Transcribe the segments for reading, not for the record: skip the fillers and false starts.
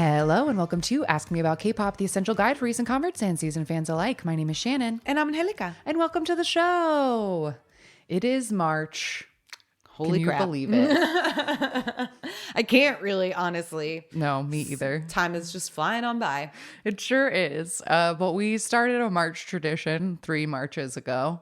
Hello and welcome to Ask Me About K-Pop, the essential guide for recent converts and season fans alike. My name is Shannon. And I'm Angelica. And welcome to the show. It is March. Holy crap. Can you believe it? I can't really, honestly. No, me either. Time is just flying on by. It sure is. But we started a March tradition 3 Marches ago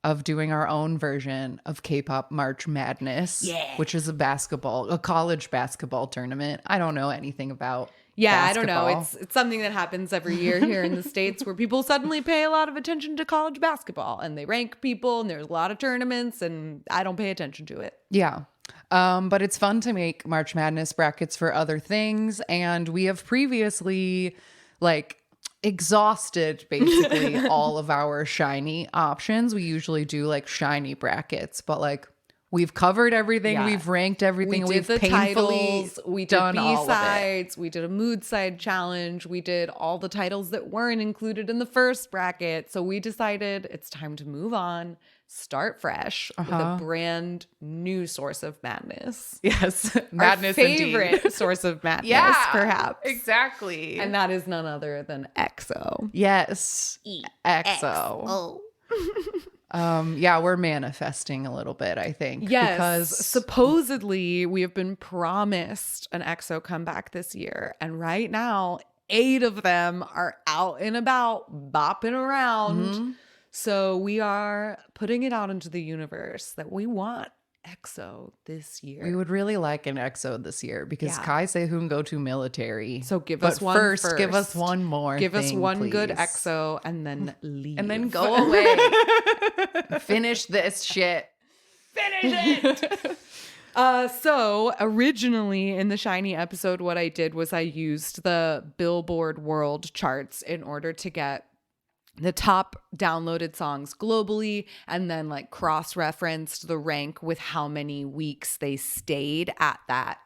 of doing our own version of K-Pop March Madness, which is a college basketball tournament. I don't know anything about basketball. I don't know. It's something that happens every year here in the States where people suddenly pay a lot of attention to college basketball and they rank people and there's a lot of tournaments and I don't pay attention to it. Yeah. But it's fun to make March Madness brackets for other things. And we have previously exhausted basically all of our SHINee options. We usually do SHINee brackets, but we've covered everything. Yeah. We've ranked everything. We did the titles. We did B-sides. We did a mood side challenge. We did all the titles that weren't included in the first bracket. So we decided it's time to move on, start fresh with a brand new source of madness. Yes. Madness Our favorite source of madness, perhaps. Exactly. And that is none other than EXO. Yes. EXO. Yeah, we're manifesting a little bit, I think. Yes, because supposedly we have been promised an EXO comeback this year. And right now, 8 of them are out and about, bopping around. Mm-hmm. So we are putting it out into the universe that we want EXO this year. We would really like an EXO this year because Kai Sehun go to military. So give us one first. Give us one more. Give us one please. Good EXO and then leave. And then go away. Finish this shit. Finish it. So originally in the SHINee episode, what I did was I used the Billboard World charts in order to get the top downloaded songs globally and then cross-referenced the rank with how many weeks they stayed at that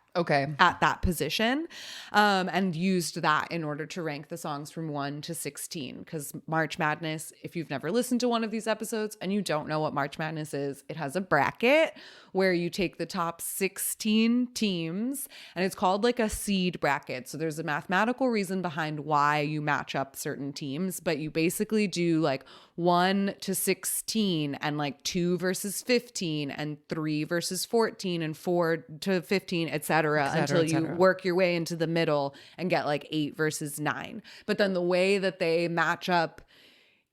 position, and used that in order to rank the songs from 1 to 16. Because March Madness, if you've never listened to one of these episodes and you don't know what March Madness is, it has a bracket where you take the top 16 teams and it's called a seed bracket. So there's a mathematical reason behind why you match up certain teams, but you basically do 1 to 16 and 2 versus 15 and 3 versus 14 and 4 to 15, etc. until you work your way into the middle and get 8 versus 9. But then the way that they match up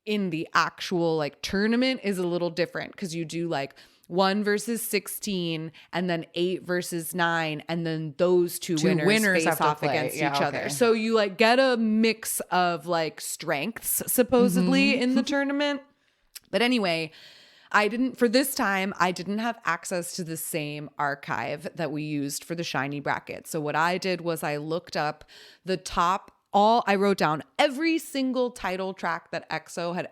in the actual tournament is a little different because you do 1 versus 16 and then 8 versus 9 and then those two winners face off against each other. So you get a mix of strengths supposedly in the tournament. But anyway, I didn't have access to the same archive that we used for the SHINee bracket. So what I did was I looked up I wrote down every single title track that EXO had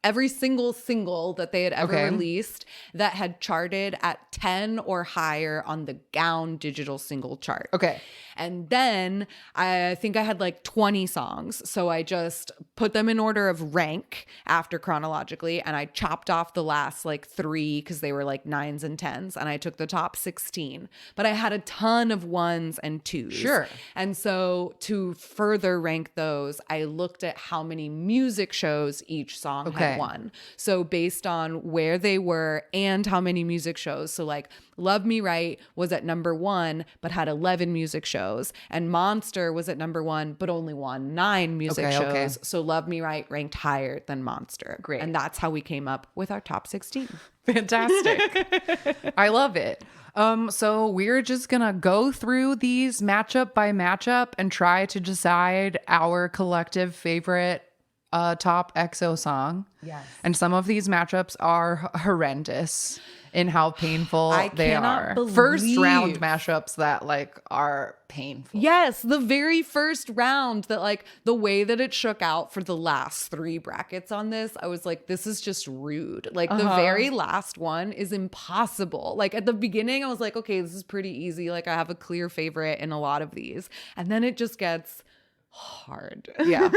every single that they had ever released that had charted at 10 or higher on the Gaon digital single chart. Okay. And then I think I had 20 songs. So I just put them in order of rank after chronologically. And I chopped off the last 3 because they were 9s and 10s. And I took the top 16. But I had a ton of 1s and 2s. Sure. And so to further rank those, I looked at how many music shows each song had won. So based on where they were and how many music shows. So Love Me Right was at number 1, but had 11 music shows. And Monster was at number 1, but only won 9 music shows. Okay. So Love Me Right ranked higher than Monster. Great. And that's how we came up with our top 16. Fantastic. I love it. So we're just gonna go through these matchup by matchup and try to decide our collective favorite top EXO song. Yes. And some of these matchups are horrendous in how painful they are. First round matchups that are painful. Yes, the very first round that the way that it shook out for the last 3 brackets on this, I was this is just rude. The very last one is impossible. At the beginning I was okay, this is pretty easy. I have a clear favorite in a lot of these. And then it just gets hard. Yeah.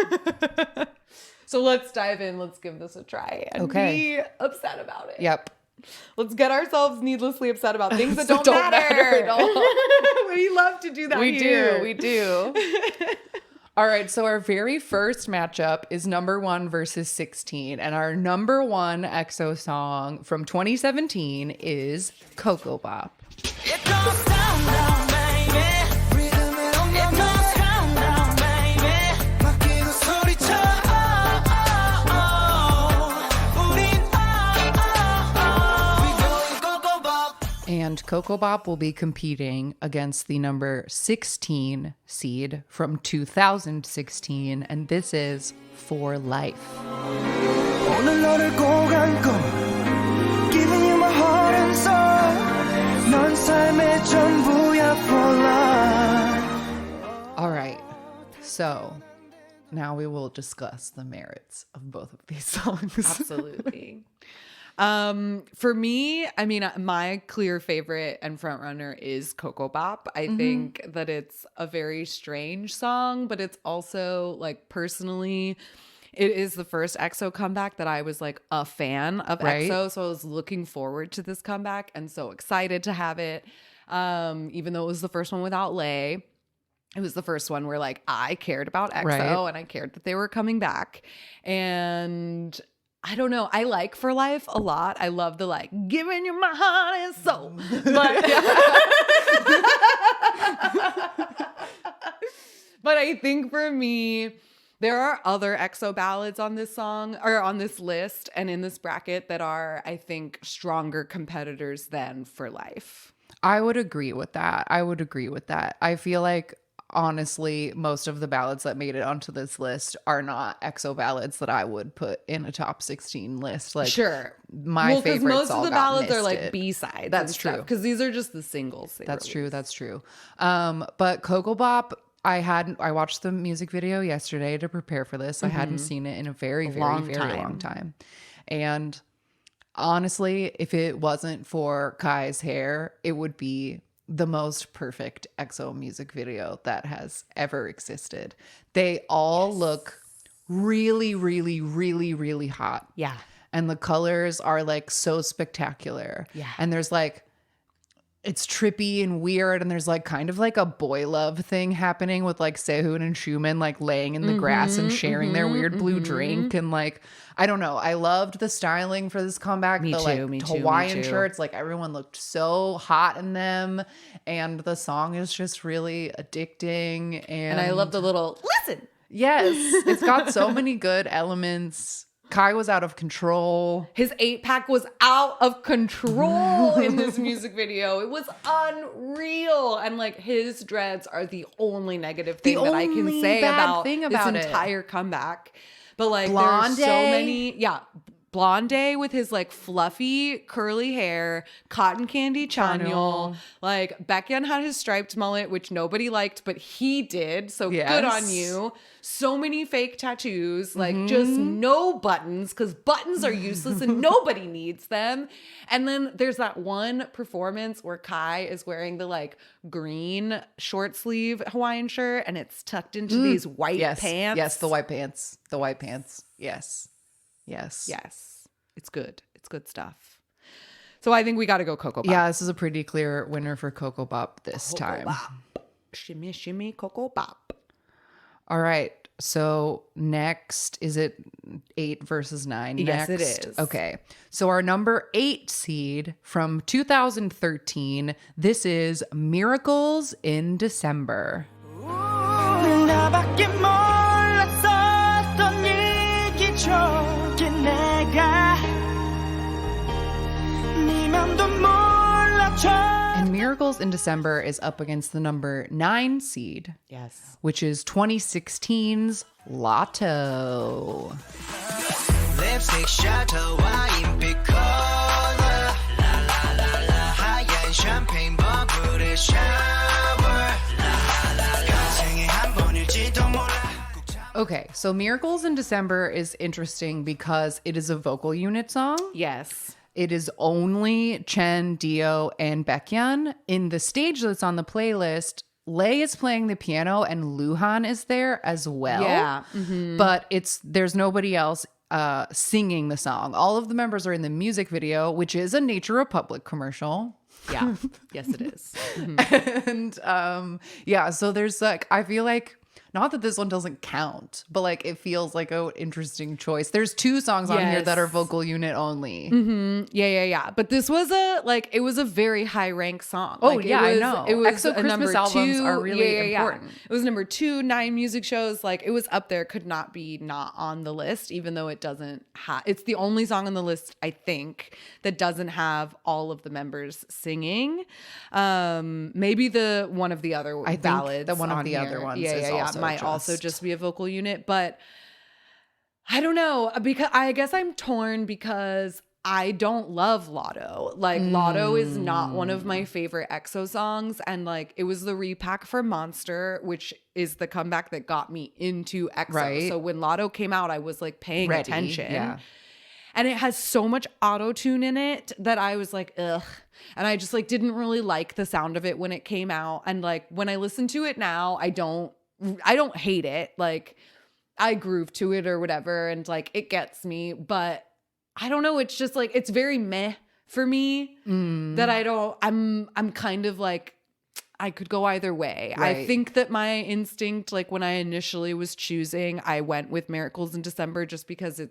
So let's dive in. Let's give this a try and be upset about it. Yep. Let's get ourselves needlessly upset about things that don't matter. at all. We love to do that. We here. do. All right, so our very first matchup is number 1 versus 16. And our number 1 EXO song from 2017 is Coco Bop. It goes down, down, baby. It goes down, down, baby. 맡기고 소리쳐. 우린 we going Coco Bop. And Coco Bop will be competing against the number 16 seed from 2016. And this is For Life. 오늘 너를 꼭 안고 giving you my heart and soul. 넌 삶의 전부야 for life. All right, so now we will discuss the merits of both of these songs. Absolutely. For me, I mean, my clear favorite and frontrunner is Coco Bop. I think that it's a very strange song, but it's also like personally, it is the first EXO comeback that I was like a fan of Right. EXO. So I was looking forward to this comeback and so excited to have it. Even though it was the first one without Lay. It was the first one where like I cared about EXO Right. and I cared that they were coming back. And I don't know. I like For Life a lot. I love the like giving you my heart and soul. But I think for me, there are other EXO ballads on this song or on this list and in this bracket that are, I think, stronger competitors than For Life. I would agree with that. I feel like, honestly, most of the ballads that made it onto this list are not EXO ballads that I would put in a top 16 list. Like, Sure. my Well, because favorites most of all the got ballads are like misted. B-sides. That's true. Because these are just the singles. That's true. But Coco Bop, I watched the music video yesterday to prepare for this. I hadn't seen it in a very long long time. And honestly, if it wasn't for Kai's hair, it would be the most perfect EXO music video that has ever existed. They all look really, really, really, really hot. Yeah. And the colors are like so spectacular. Yeah. And there's like, it's trippy and weird, and there's like kind of like a boy love thing happening with like Sehun and Schumann like laying in the grass and sharing their weird blue drink, and like I don't know, I loved the styling for this comeback. Me the too, like me too, me Hawaiian too. shirts, like everyone looked so hot in them, and the song is just really addicting. And I love the little, listen. yes, it's got so many good elements. Kai was out of control. His 8-pack was out of control in this music video. It was unreal. And like his dreads are the only negative thing that I can only say bad about thing this about it. entire comeback. But like Blonde there's so Day. many. Yeah. Blonde with his like fluffy curly hair, cotton candy Chanyeol. Like Baekhyun had his striped mullet, which nobody liked, but he did. So good on Yes. you. So many fake tattoos, like just no buttons, because buttons are useless and nobody needs them. And then there's that one performance where Kai is wearing the like green short sleeve Hawaiian shirt and it's tucked into these white pants. Yes, the white pants. The white pants. Yes. Yes. It's good. It's good stuff. So I think we got to go Coco Bop. Yeah, this is a pretty clear winner for Coco Bop this time. Shimmy, shimmy, Coco Bop. All right. So next, is it 8 versus 9? Yes, it Next? is. Okay. So our number 8 seed from 2013, this is Miracles in December. 나밖에 몰랐었던 얘기 저게 내가 니만도 몰라줘. And Miracles in December is up against the number 9 seed, Yes. which is 2016's Lotto. Lipstick shadow 와인빛 color La la la la 하얀 champagne 버블의 shower La la la la 생에 한 번일지도 몰라 Okay, so Miracles in December is interesting because it is a vocal unit song. Yes. It is only Chen, Dio, and Baekhyun. In the stage that's on the playlist, Lay is playing the piano and Luhan is there as well. Yeah. But there's nobody else singing the song. All of the members are in the music video, which is a Nature Republic commercial. Yeah. Yes, it is. And yeah, so there's like, I feel like, not that this one doesn't count, but like it feels like an interesting choice. There's 2 songs on here that are vocal unit only. Yeah. But this was it was a very high rank song. Oh, like, yeah, it was, I know. It was EXO a number Christmas albums 2. are really important. It was number 2, 9 music shows. Like it was up there, could not be not on the list, even though it doesn't have, it's the only song on the list, I think, that doesn't have all of the members singing. Maybe the one of the other ballads. The one of on the here. other ones Might also just be a vocal unit, but I don't know, because I guess I'm torn because I don't love Lotto. Like Lotto is not one of my favorite EXO songs, and like it was the repack for Monster, which is the comeback that got me into EXO. Right. So when Lotto came out, I was like paying attention. Yeah. And it has so much auto-tune in it that I was like, ugh. And I just like didn't really like the sound of it when it came out. And like when I listen to it now, I don't hate it. Like I groove to it or whatever, and like it gets me, but I don't know. It's just like, it's very meh for me that I'm kind of like, I could go either way. Right. I think that my instinct, like when I initially was choosing, I went with Miracles in December just because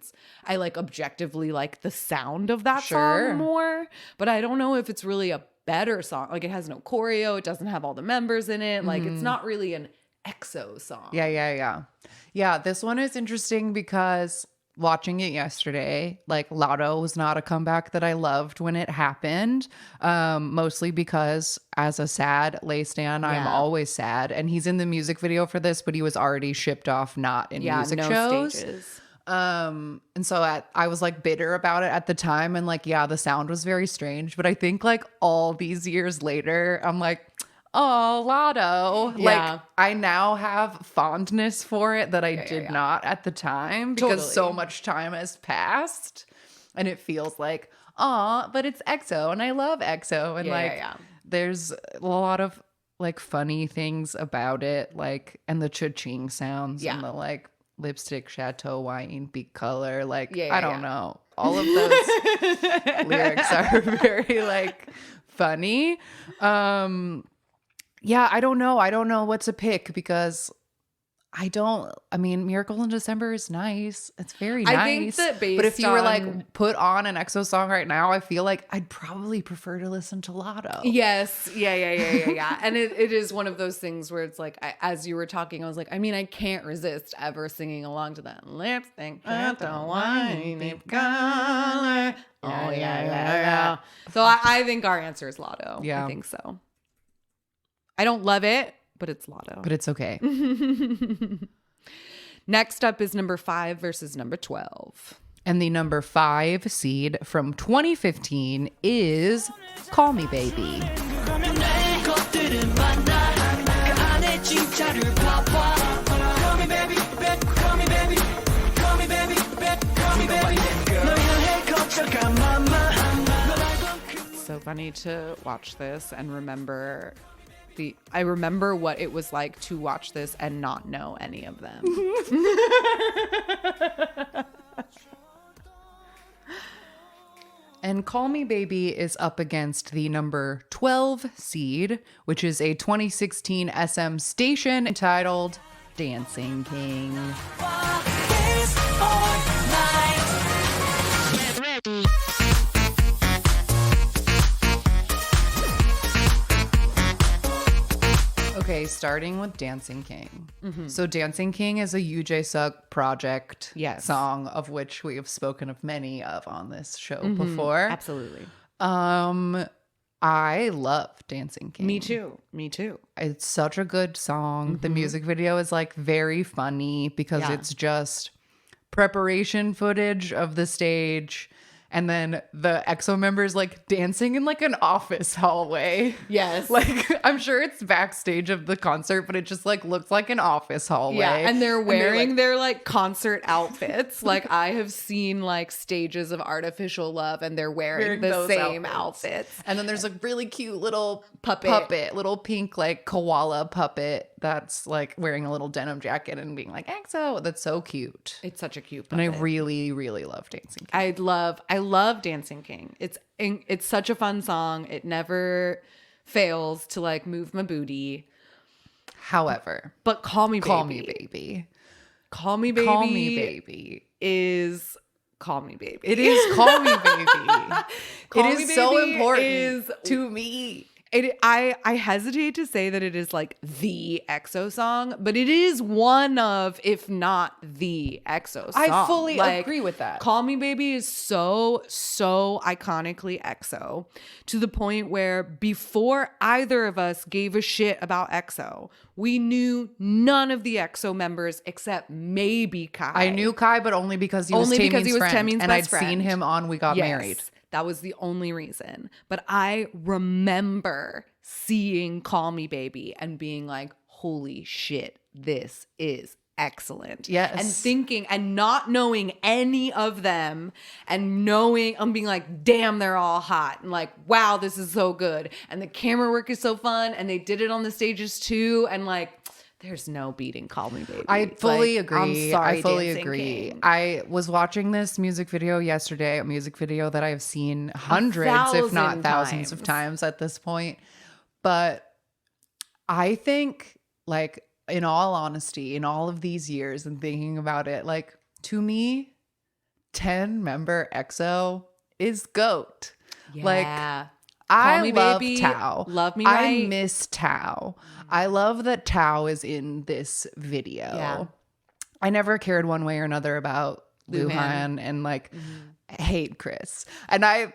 I like objectively like the sound of that song more, but I don't know if it's really a better song. Like it has no choreo. It doesn't have all the members in it. Like it's not really an EXO song. Yeah, this one is interesting because watching it yesterday, like Lotto was not a comeback that I loved when it happened, mostly because as a sad Lay stan, I'm always sad, and he's in the music video for this, but he was already shipped off not in music shows. Stages. And so I was like bitter about it at the time, and like the sound was very strange, but I think like all these years later I'm like, oh, Lotto. Yeah. Like I now have fondness for it that I did not at the time, because so much time has passed, and it feels like, oh, but it's EXO and I love EXO, and there's a lot of like funny things about it, like, and the cha-ching sounds and the like lipstick chateau wine peak color, like I don't know, all of those lyrics are very like funny. Yeah, I don't know what to pick, because I mean, Miracle in December is nice. It's very nice. I think that but if you were like put on an EXO song right now, I feel like I'd probably prefer to listen to Lotto. Yes. Yeah. And it is one of those things where it's like, as you were talking, I was like, I mean, I can't resist ever singing along to that lipstick chateau wine peak color. Oh, yeah. So I think our answer is Lotto. Yeah. I think so. I don't love it, but it's Lotto. But it's okay. Next up is number 5 versus number 12. And the number 5 seed from 2015 is Call Me Baby. It's so funny to watch this and remember I remember what it was like to watch this and not know any of them. And Call Me Baby is up against the number 12 seed, which is a 2016 SM station entitled Dancing King. Okay, starting with Dancing King. So Dancing King is a UJ Suk project song, of which we have spoken of many of on this show before. Absolutely. I love Dancing King. Me too. It's such a good song. The music video is like very funny because it's just preparation footage of the stage, and then the EXO members like dancing in like an office hallway. Yes. Like I'm sure it's backstage of the concert, but it just like looks like an office hallway. Yeah, and they're wearing their like concert outfits. Like I have seen like stages of Artificial Love, and they're wearing the same outfits. And then there's a really cute little puppet, little pink like koala puppet that's like wearing a little denim jacket and being like EXO. That's so cute. It's such a cute And I puppet. really, really love Dancing King. I love Dancing King. It's such a fun song. It never fails to like move my booty. However, But Call Me Baby. Call Me Baby. Call Me Baby. Call Me Baby. Is Call Me Baby. It is Call Me Baby. Call it Me is so Baby important is- to me. I hesitate to say that it is like the EXO song, but it is one of, if not the EXO song. I fully Like, agree with that. Call Me Baby is so iconically EXO, to the point where before either of us gave a shit about EXO, we knew none of the EXO members except maybe Kai. I knew Kai, but only because he was Only because Taemin's he was friend. Taemin's and I'd best seen friend. him on We Got Married. That was the only reason. But I remember seeing Call Me Baby and being like, holy shit, this is excellent. Yes. And thinking and not knowing any of them and knowing, I'm being like, damn, they're all hot. And like, wow, this is so good. And the camera work is so fun. And they did it on the stages too. And like, there's no beating Call Me Baby. I fully Like, agree. I'm sorry, I fully Dancing agree. King. I was watching this music video yesterday, a music video that I've seen hundreds, if not 1,000 thousands of times at this point. But I think, like, in all honesty, in all of these years and thinking about it, like, to me, 10-member EXO is GOAT. Like, Yeah. I Me love Baby, Tao. Love Me I Right. miss Tao. I love that Tao is in this video. Yeah. I never cared one way or another about Luhan. Luhan and like hate Chris. And I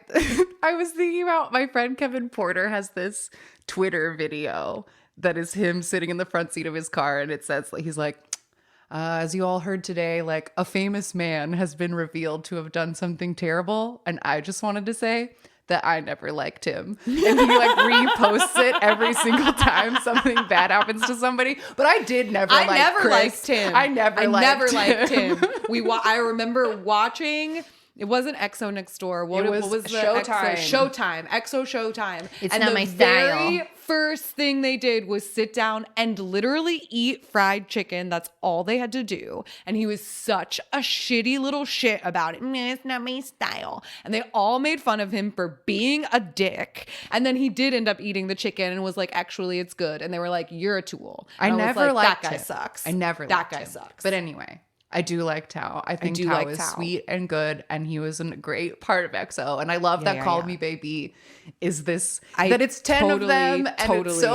I was thinking about my friend Kevin Porter has this Twitter video that is him sitting in the front seat of his car, and it says, he's like, as you all heard today, like, a famous man has been revealed to have done something terrible, and I just wanted to say that I never liked him. And he like reposts it every single time something bad happens to somebody. But I did never like never Chris. liked him. I never liked him. I remember watching. It wasn't EXO Next Door. What It was was the Showtime. Showtime. EXO Showtime. It's and not the my style. very first thing they did was sit down and literally eat fried chicken. That's all they had to do. And he was such a shitty little shit about it. It's not my style. And they all made fun of him for being a dick. And then he did end up eating the chicken and was like, actually, it's good. And they were like, you're a tool. I And never was like, liked that guy him. sucks. I never That liked guy him. sucks. But anyway, I do like Tao. I think do Tao like is Tao. sweet and good, and he was a great part of EXO. And I love that yeah, Call yeah. Me Baby is this, I that it's 10 of them, and it's so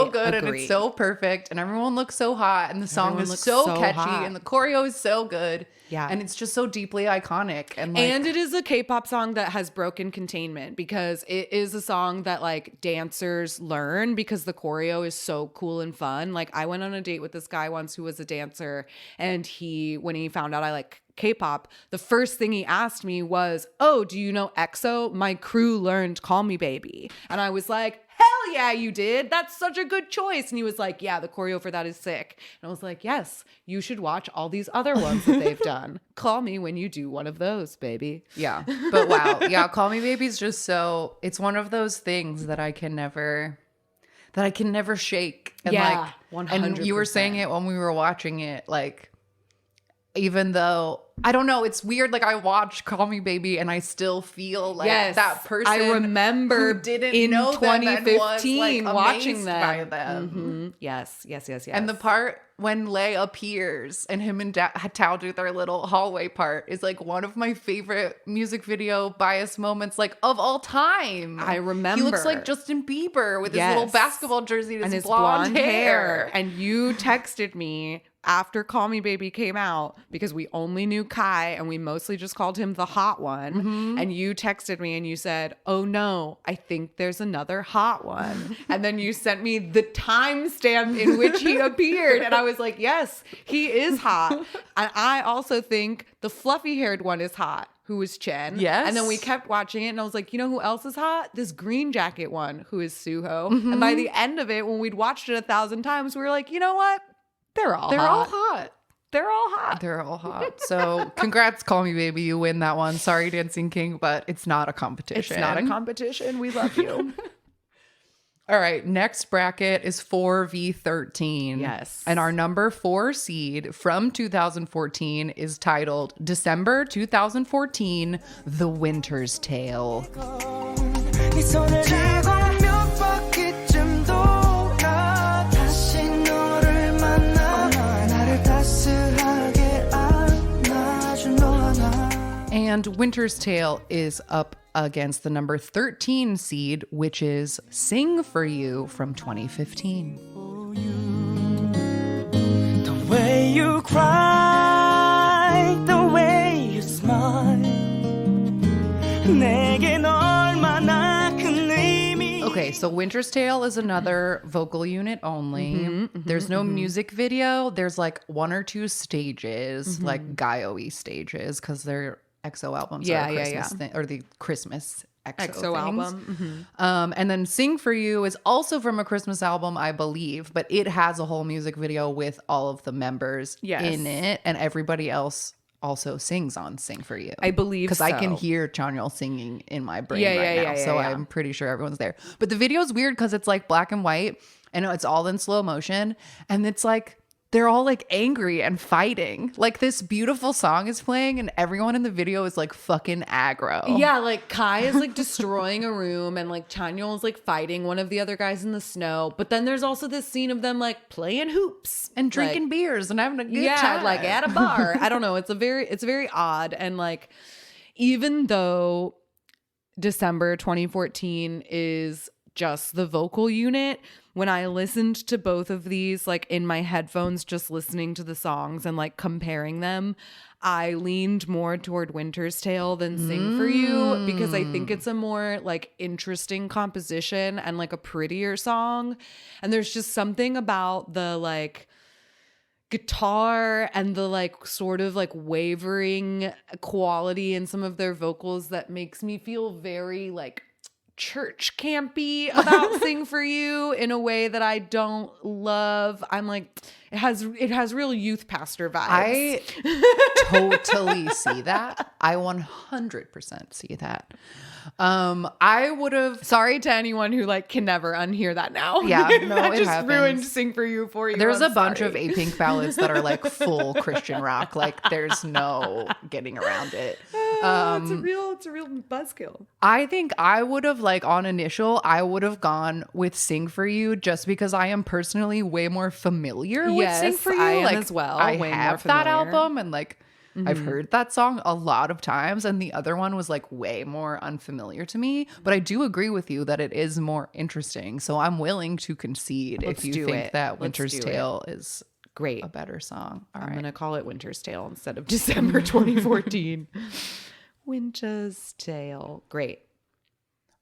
totally good, and agree. it's so perfect, and everyone looks so hot, and the song Everyone is looks so so catchy, hot. and the choreo is so good. Yeah. And it's just so deeply iconic. And like, And it is a K-pop song that has broken containment because it is a song that like dancers learn because the choreo is so cool and fun. Like I went on a date with this guy once who was a dancer, and when he found out I like K-pop, the first thing he asked me was, "Oh, do you know EXO? My crew learned Call Me Baby." And I was like, "Hell yeah, you did. That's such a good choice." And he was like, "Yeah, the choreo for that is sick." And I was like, "Yes, you should watch all these other ones that they've done. Call me when you do one of those, baby." yeah. But wow. Yeah, Call Me Baby is just so, it's one of those things that I can never shake. And Yeah, like, and you were saying 100%. it when we were watching it, like, even though I don't know, it's weird. Like I watch Call Me Baby and I still feel like that person. I remember who didn't in know them and was, 2015 like, watching amazed them. by them. Mhm. Yes. And the part when Lay appears and him and Tao do their little hallway part is like one of my favorite music video bias moments, like of all time. I remember. He looks like Justin Bieber with his little Yes. basketball jersey and his blonde hair. And you texted me after Call Me Baby came out because we only knew Kai and we mostly just called him the hot one. Mm-hmm. And you texted me and you said, "Oh no, I think there's another hot one." And then you sent me the timestamp in which he appeared. And I was like, yes, he is hot. And I also think the fluffy haired one is hot, who is Chen. Yes. And then we kept watching it and I was like, you know who else is hot? This green jacket one, who is Suho. And by the end of it, when we'd watched it 1,000 times, we were like, you know what? They're all They're all hot. hot. They're all hot. They're all hot. So congrats, Call Me Baby. You win that one. Sorry, Dancing King, but it's not a competition. It's not a competition. We love you. All right, next bracket is 4v13. Yes. And our number 4 seed from 2014 is titled December 2014, The Winter's Tale. 네 손을 잡고 몇 바퀴쯤 돌아 다시 너를 만나 나를 따스하게 안아준 너 하나. And Winter's Tale is up against the number 13 seed, which is Sing For You from 2015. The way you cry, the way you smile 내겐 얼마나 큰 의미. Okay, so Winter's Tale is another vocal unit only. There's no music video. There's like 1 or 2 stages, like Gaio-y stages, because they're EXO albums are a Christmas thing, or the Christmas EXO album. And then Sing For You is also from a Christmas album, I believe, but it has a whole music video with all of the members in it, and everybody else also sings on Sing For You. I believe because I can hear Chanyeol singing in my brain now, so I'm pretty sure everyone's there. But the video is weird because it's like black and white, and it's all in slow motion, and it's like they're all like angry and fighting. Like this beautiful song is playing and everyone in the video is like fucking aggro. Yeah, like Kai is like destroying a room and like Chanyeol is like fighting one of the other guys in the snow. But then there's also this scene of them like playing hoops and drinking like, beers and having a good time. like at a bar. I don't know. It's very odd. And like, even though December 2014 is just the vocal unit, when I listened to both of these like in my headphones, just listening to the songs and like comparing them, I leaned more toward Winter's Tale than Sing For You, because I think it's a more like interesting composition and like a prettier song. And there's just something about the like guitar and the like sort of like wavering quality in some of their vocals that makes me feel very like church campy about Sing For You in a way that I don't love. I'm like, it has real youth pastor vibes. I totally see that. I 100% see that. I would have. Sorry to anyone who like can never unhear that now. Yeah, no, that it just happens. ruined Sing For You for you. There's I'm a bunch sorry. of A-Pink ballads that are like full Christian rock. Like there's no getting around it. It's a real buzzkill. I think I would have like on initial, I would have gone with Sing For You just because I am personally way more familiar with Sing For You. I am like as well. I Way more have that familiar. album and like I've heard that song a lot of times, and the other one was like way more unfamiliar to me. But I do agree with you that it is more interesting. So I'm willing to concede Let's if you do think it. that Let's Winter's do Tale is Great. a better song. All I'm right. gonna call it Winter's Tale instead of December 2014. Winter's Tale. Great.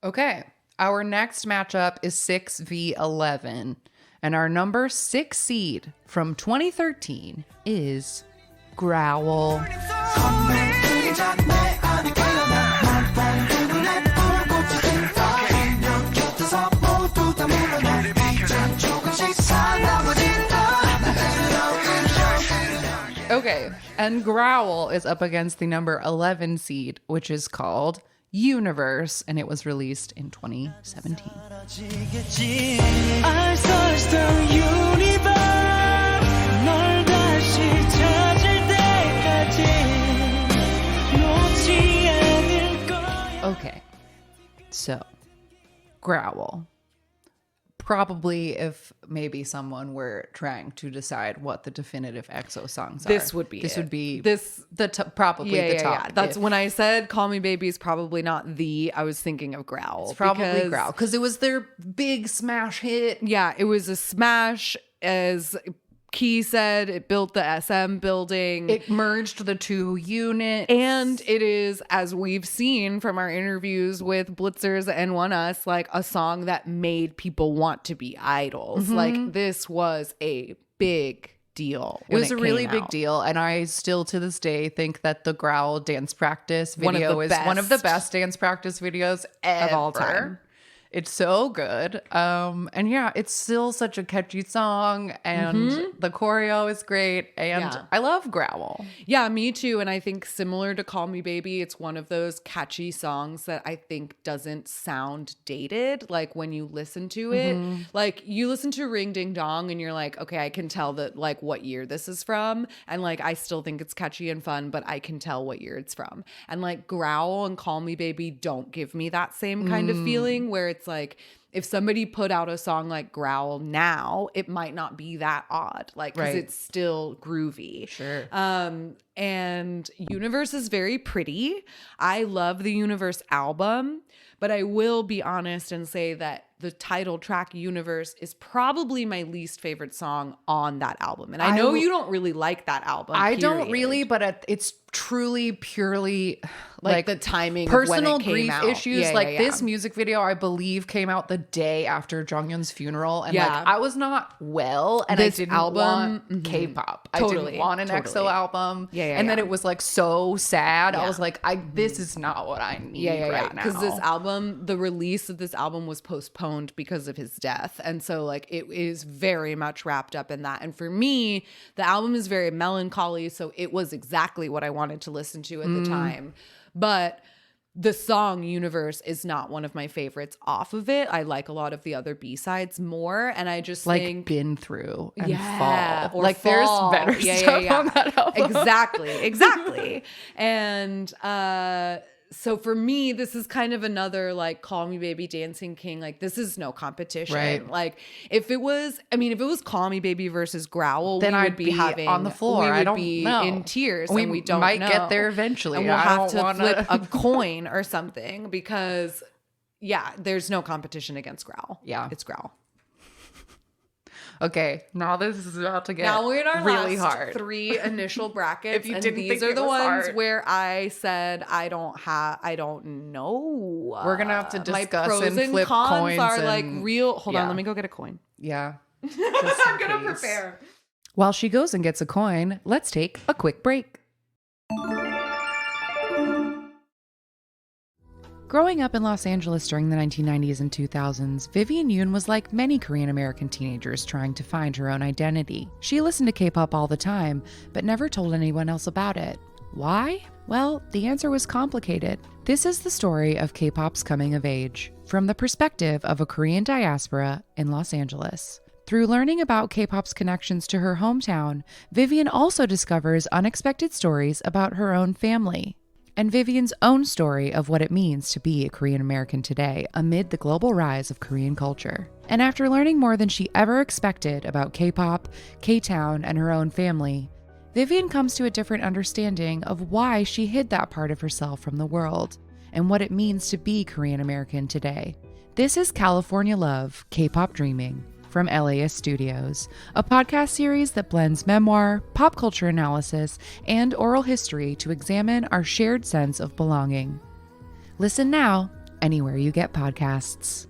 Okay. Our next matchup is 6v11. And our number 6 seed from 2013 is Growl. Okay, and Growl is up against the number 11 seed, which is called Universe, and it was released in 2017. I searched the universe 널 다시 찾을 때까지 놓지 않을 거야. Okay, so Growl. Probably if maybe someone were trying to decide what the definitive EXO songs are. This would be probably the top. Yeah. That's when I said Call Me Baby is probably not I was thinking of Growl. It's probably Growl because it was their big smash hit. Yeah, it was a smash. As Key said, it built the SM building. It merged the 2 units. And it is, as we've seen from our interviews with Blitzers and One Us, like a song that made people want to be idols. Like this was a big deal. It was a really came big out. deal. And I still to this day think that the Growl dance practice One of video the is one of the best best dance practice videos ever. of all time. It's so good. And yeah, it's still such a catchy song, and the choreo is great, and I love Growl. Yeah, me too. And I think similar to Call Me Baby, it's one of those catchy songs that I think doesn't sound dated. Like when you listen to it, like you listen to Ring Ding Dong and you're like, okay, I can tell that like what year this is from. And like, I still think it's catchy and fun, but I can tell what year it's from. And like Growl and Call Me Baby don't give me that same kind of feeling where it's like, if somebody put out a song like Growl now, it might not be that odd, like, because it's still groovy. Sure. And Universe is very pretty. I love the Universe album, but I will be honest and say that the title track Universe is probably my least favorite song on that album. And I know you don't really like that album. I don't really, but it's truly purely like the timing personal of when it grief came out. issues. This music video, I believe, came out the day after Jonghyun's funeral, and like I was not well, and this I didn't album, want K-pop. Totally, I didn't want an EXO album. And then it was like so sad. I was like, this is not what I need right now. Because this album, the release of this album was postponed because of his death, and so like it is very much wrapped up in that. And for me, the album is very melancholy, so it was exactly what I wanted to listen to at the time. But the song Universe is not one of my favorites off of it. I like a lot of the other B-sides more, and I just like think Been Through and Fall, Fall. Like Fall. There's better stuff on that album. Exactly. And so for me, this is kind of another like Call Me Baby, Dancing King. Like this is no competition. Right. Like if it was Call Me Baby versus Growl, then we I'd would be having on the floor. We would I don't be know. in tears. We and we don't might know. get there eventually. And we'll have to wanna... flip a coin or something because there's no competition against Growl. Yeah, it's Growl. Okay, now this is about to get now we're in our really last hard. 3 initial brackets. If you and didn't these think are it the was ones hard. where I said I don't know. We're gonna have to My discuss pros and flip cons coins are and, like real. Hold on, let me go get a coin. Yeah, I'm gonna prepare. While she goes and gets a coin, let's take a quick break. Growing up in Los Angeles during the 1990s and 2000s, Vivian Yoon was like many Korean American teenagers trying to find her own identity. She listened to K-pop all the time, but never told anyone else about it. Why? Well, the answer was complicated. This is the story of K-pop's coming of age, from the perspective of a Korean diaspora in Los Angeles. Through learning about K-pop's connections to her hometown, Vivian also discovers unexpected stories about her own family, and Vivian's own story of what it means to be a Korean American today amid the global rise of Korean culture. And after learning more than she ever expected about K-pop, K-Town, and her own family, Vivian comes to a different understanding of why she hid that part of herself from the world and what it means to be Korean American today. This is California Love, K-Pop Dreaming, from LAist Studios, a podcast series that blends memoir, pop culture analysis, and oral history to examine our shared sense of belonging. Listen now, anywhere you get podcasts.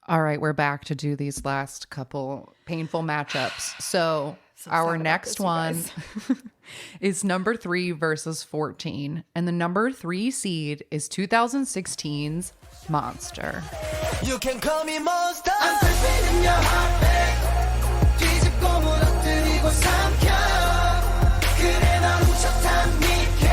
All right, we're back to do these last couple painful matchups. So our next one is number 3 versus 14. And the number 3 seed is 2016's Monster. You can call me monster. I'm creeping in your heartbeat. 뒤집고 무너뜨리고 삼켜. 그래 넌 훔쳤단 믿게.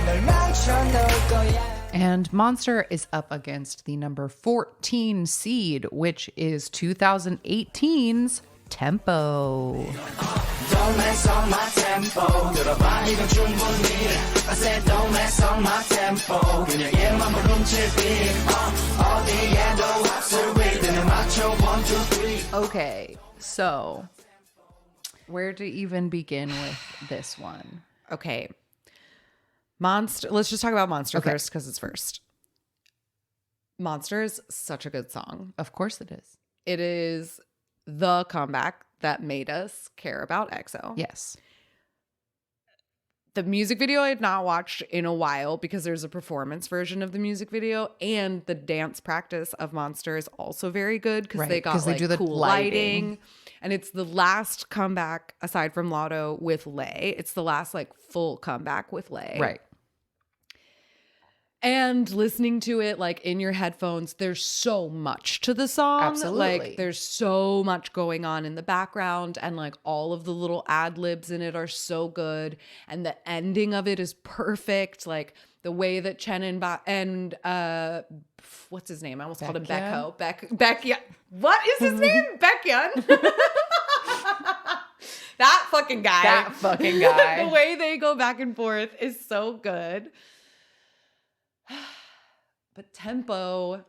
널 망쳐놓을 거야. And Monster is up against the number 14 seed, which is 2018's Tempo. Don't mess on my tempo. 들어봐 이건 충분히. I said don't mess on my tempo. 그냥 얘만 훔칠 beat. 어디에도 앞설 리듬에 맞춰 1, 2, 3. Okay, so where to even begin with this one? Okay. Monster. Let's just talk about Monster first because it's first. Monster is such a good song. Of course it is. It is the comeback that made us care about EXO. Yes. The music video I had not watched in a while because there's a performance version of the music video, and the dance practice of Monster is also very good because they got like do the cool lighting. And it's the last comeback aside from Lotto with Lay. It's the last like full comeback with Lay. Right. And listening to it like in your headphones, there's so much to the song. Absolutely. Like there's so much going on in the background, and like all of the little ad libs in it are so good. And the ending of it is perfect. Like the way that Chen and what's his name? I almost called him Becco. Baekhyun. What is his name? Baekhyun. That fucking guy. The way they go back and forth is so good. But Tempo is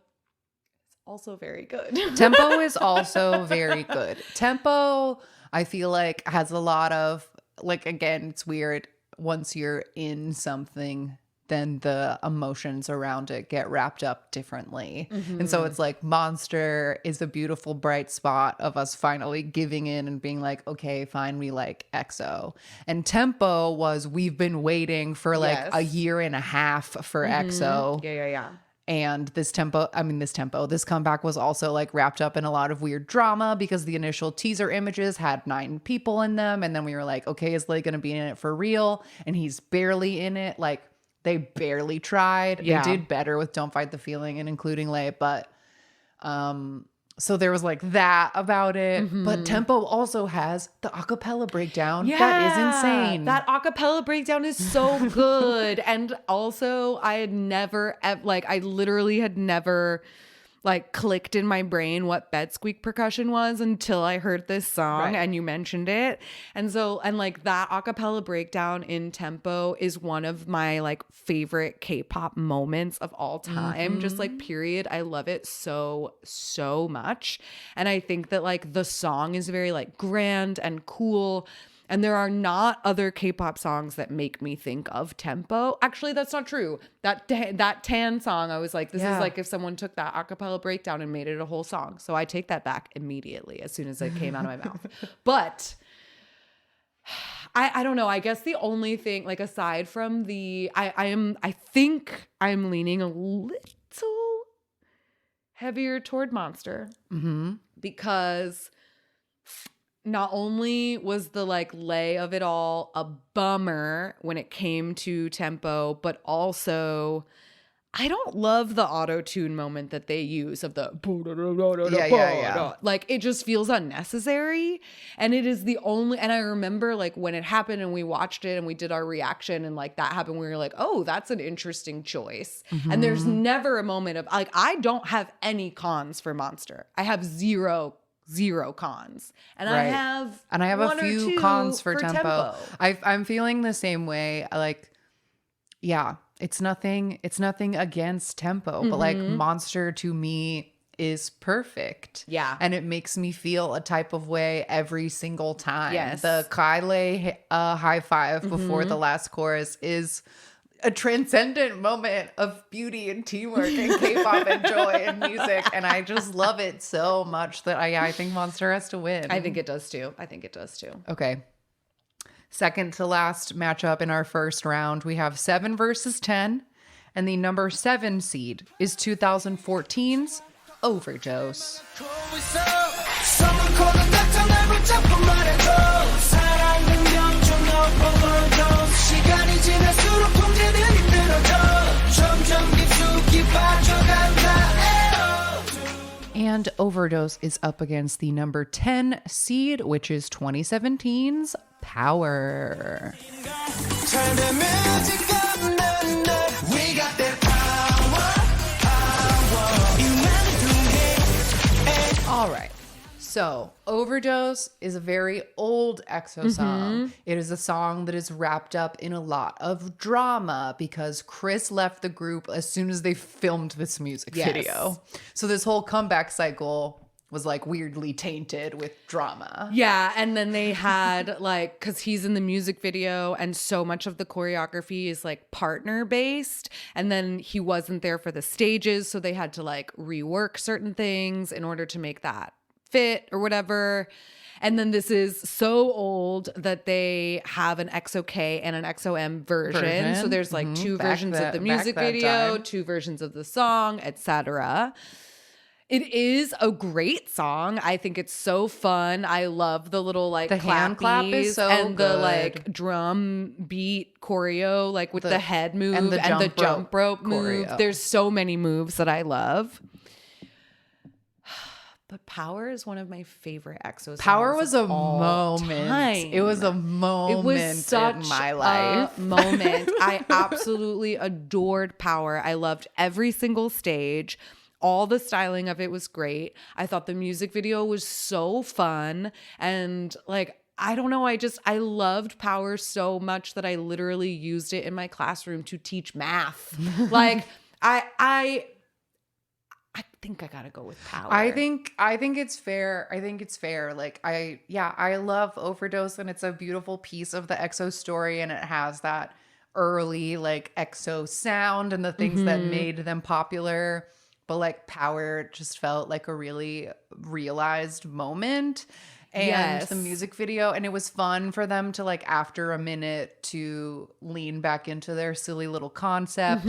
also very good. Tempo is also very good. Tempo, I feel like, has a lot of, like, again, it's weird. Once you're in something, then the emotions around it get wrapped up differently. And so it's like Monster is a beautiful bright spot of us finally giving in and being like, okay, fine, we like EXO. And Tempo was, we've been waiting for like a year and a half for EXO. Yeah. And this comeback was also like wrapped up in a lot of weird drama because the initial teaser images had 9 people in them. And then we were like, okay, is Lay going to be in it for real? And he's barely in it. Like, they barely tried. Yeah. They did better with Don't Fight the Feeling and including Lay. But so there was like that about it. But Tempo also has the acapella breakdown. Yeah, that is insane. That acapella breakdown is so good. And also I literally had never like clicked in my brain what bed squeak percussion was until I heard this song and you mentioned it. And so, and like that acapella breakdown in Tempo is one of my like favorite K-pop moments of all time. Just like period. I love it so much. And I think that like the song is very like grand and cool. And there are not other K-pop songs that make me think of Tempo. Actually, that's not true. That Tan song, I was like, this is like if someone took that acapella breakdown and made it a whole song. So I take that back immediately as soon as it came out of my mouth. But I don't know. I guess the only thing, like aside from the, I think I'm leaning a little heavier toward Monster because not only was the like lay of it all a bummer when it came to Tempo, but also I don't love the auto-tune moment that they use of the like it just feels unnecessary. And it is the only, and I remember like when it happened and we watched it and we did our reaction and like that happened, we were like, oh, that's an interesting choice. And there's never a moment of like, I don't have any cons for Monster. I have zero cons, and I have a few cons for Tempo. I'm feeling the same way. Like, yeah, it's nothing against Tempo, but like Monster to me is perfect. Yeah, and it makes me feel a type of way every single time. Yes, the Kyle high five before the last chorus is a transcendent moment of beauty and teamwork and K-pop and joy and music. And I just love it so much that I think Monster has to win. I think it does too. Okay. Second to last matchup in our first round, we have 7 versus 10. And the number 7 seed is 2014's Overdose. And Overdose is up against the number 10 seed, which is 2017's Power. Turn the music up, we got that power. All right. So, Overdose is a very old EXO song. It is a song that is wrapped up in a lot of drama because Chris left the group as soon as they filmed this music video. So this whole comeback cycle was like weirdly tainted with drama. Yeah, and then they had like, because he's in the music video and so much of the choreography is like partner based, and then he wasn't there for the stages, so they had to like rework certain things in order to make that fit or whatever. And then this is so old that they have an EXO-K and an EXO-M version. So there's like 2 versions of the music video, 2 versions of the song, etc. It is a great song. I think it's so fun. I love the little like The hand clap is clappies so and the good. like drum beat choreo, like with the head move and the jump rope move. choreo. There's so many moves that I love. But Power is one of my favorite EXO songs. Power was of a all moment. time. It was a moment It was such in my life. a moment. I absolutely adored Power. I loved every single stage. All the styling of it was great. I thought the music video was so fun. And like, I don't know, I loved Power so much that I literally used it in my classroom to teach math. Like, I think I gotta go with Power. I think it's fair. I think it's fair. Like I love Overdose, and it's a beautiful piece of the EXO story, and it has that early like EXO sound and the things that made them popular. But like Power just felt like a really realized moment. And Yes. the music video, and it was fun for them to like after a minute to lean back into their silly little concept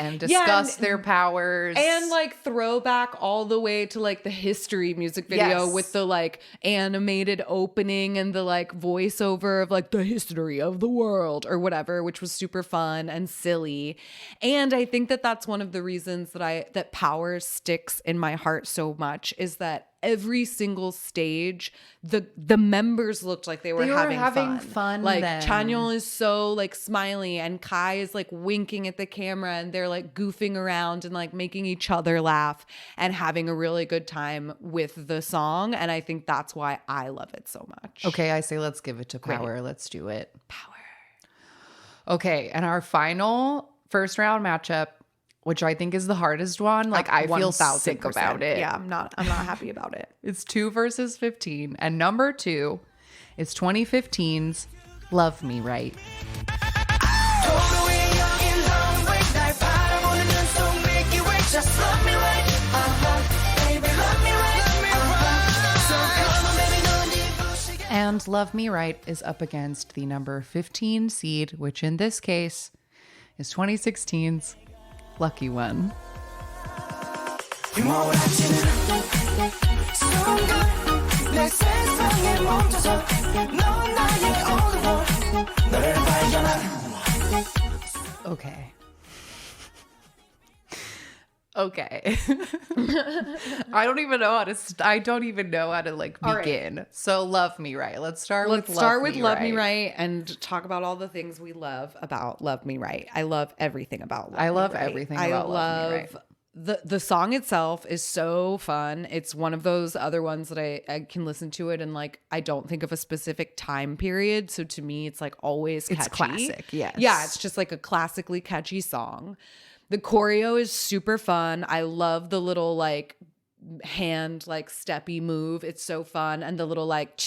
and discuss their powers. And like throw back all the way to like the History music video Yes. with the like animated opening and the like voiceover of like the history of the world or whatever, which was super fun and silly. And I think that that's one of the reasons that Power sticks in my heart so much, is that every single stage, the members looked like they were having fun. Like then. Chanyeol is so like smiley, and Kai is like winking at the camera, and they're like goofing around and like making each other laugh and having a really good time with the song. And I think that's why I love it so much. Okay, I say let's give it to Power. Let's do it. Power. Okay, and our final first round matchup, which I think is the hardest one. Like I feel sick 1000%. about it. Yeah, I'm not happy about it. It's 2 versus 15. And number 2 is 2015's Love Me Right. And Love Me Right is up against the number 15 seed, which in this case is 2016's Lucky One. Okay. Okay. I don't even know how to like begin. Right. So Love Me Right. Let's start with Love Me Right and talk about all the things we love about Love Me Right. I love everything about Love I Me love Right. everything about Love Me Right. The song itself is so fun. It's one of those other ones that I can listen to it and like I don't think of a specific time period. So to me, it's like always catchy. It's classic, yes. Yeah, it's just like a classically catchy song. The choreo is super fun. I love the little like hand like steppy move. It's so fun. And the little like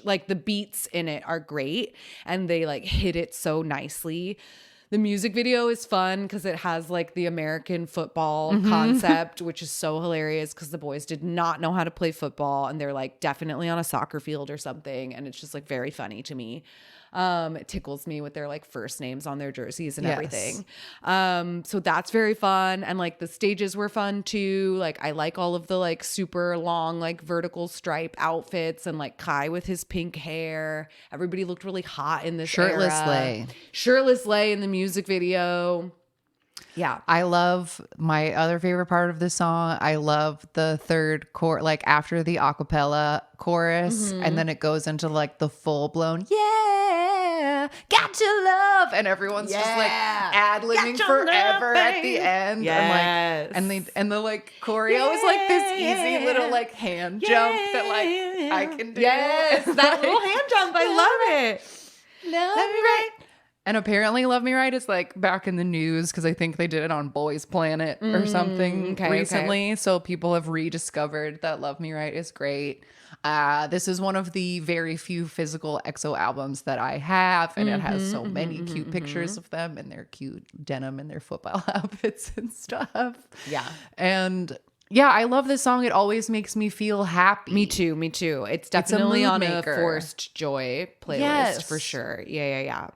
like the beats in it are great, and they like hit it so nicely. The music video is fun because it has like the American football concept, which is so hilarious because the boys did not know how to play football, and they're like definitely on a soccer field or something. And it's just like very funny to me. It tickles me with their like first names on their jerseys and everything. So that's very fun. And like the stages were fun too. Like I like all of the like super long, like vertical stripe outfits, and like Kai with his pink hair. Everybody looked really hot in this Shirtless era. Lay. Shirtless Lay in the music video. Yeah. I love my other favorite part of the song. I love the third chord, like after the acapella chorus, and then it goes into like the full blown, yeah, got to love. And everyone's just like ad-libbing forever at the end. Yes. And the like choreo is like this easy little like hand jump that like I can do. Yes. That little hand jump. I love it. Love Me Right. And apparently Love Me Right is like back in the news because I think they did it on Boys Planet or something recently. So people have rediscovered that Love Me Right is great. This is one of the very few physical EXO albums that I have, and it has so many cute pictures of them and their cute denim and their football outfits and stuff. Yeah. And Yeah, I love this song. It always makes me feel happy. Me too. It's definitely mood on maker. a forced joy playlist Yes. for sure. Yeah.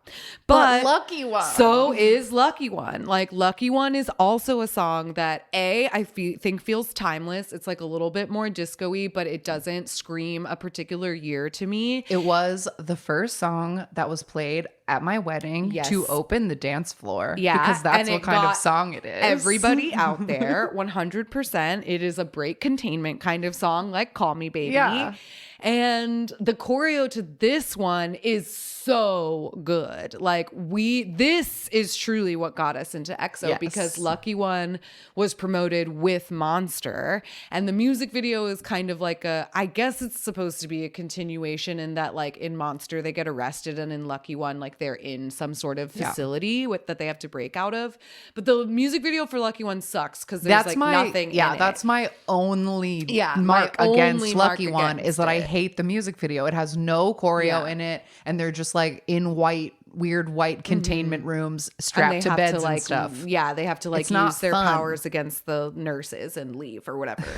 But Lucky One. So is Lucky One. Like Lucky One is also a song that I think feels timeless. It's like a little bit more disco-y, but it doesn't scream a particular year to me. It was the first song that was played at my wedding to open the dance floor. Yeah, Because that's and what it kind of got song it is. Everybody out there, 100%. It is a break containment kind of song, like Call Me Baby. Yeah. And the choreo to this one is so good. Like this is truly what got us into EXO because Lucky One was promoted with Monster, and the music video is kind of like I guess it's supposed to be a continuation in that like in Monster they get arrested, and in Lucky One like they're in some sort of facility that they have to break out of. But the music video for Lucky One sucks because there's nothing in it. That's my only my mark only against mark Lucky One is against that I it. hate the music video. It has no choreo in it, and they're just like in weird white containment rooms strapped to beds and stuff. Yeah, they have to like It's not use their fun. powers against the nurses and leave or whatever.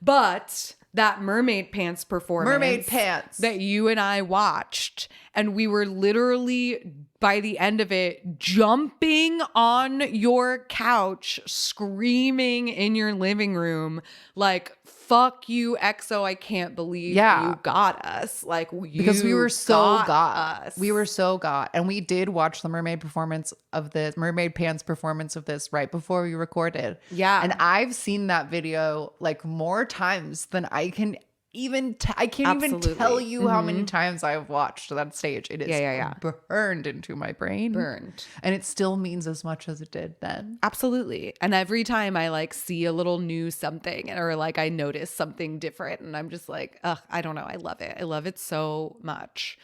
But that mermaid pants performance that you and I watched, and we were literally by the end of it jumping on your couch screaming in your living room like, fuck you EXO, I can't believe you got us. Like because we were so got us. We were so got. And we did watch the mermaid pants performance of this right before we recorded. Yeah. And I've seen that video like more times than I can even I can't even tell you how many times I've watched that stage. It is burned into my brain. And it still means as much as it did then. Absolutely. And every time I like see a little new something or like I notice something different and I'm just like, ugh, I don't know. I love it. I love it so much.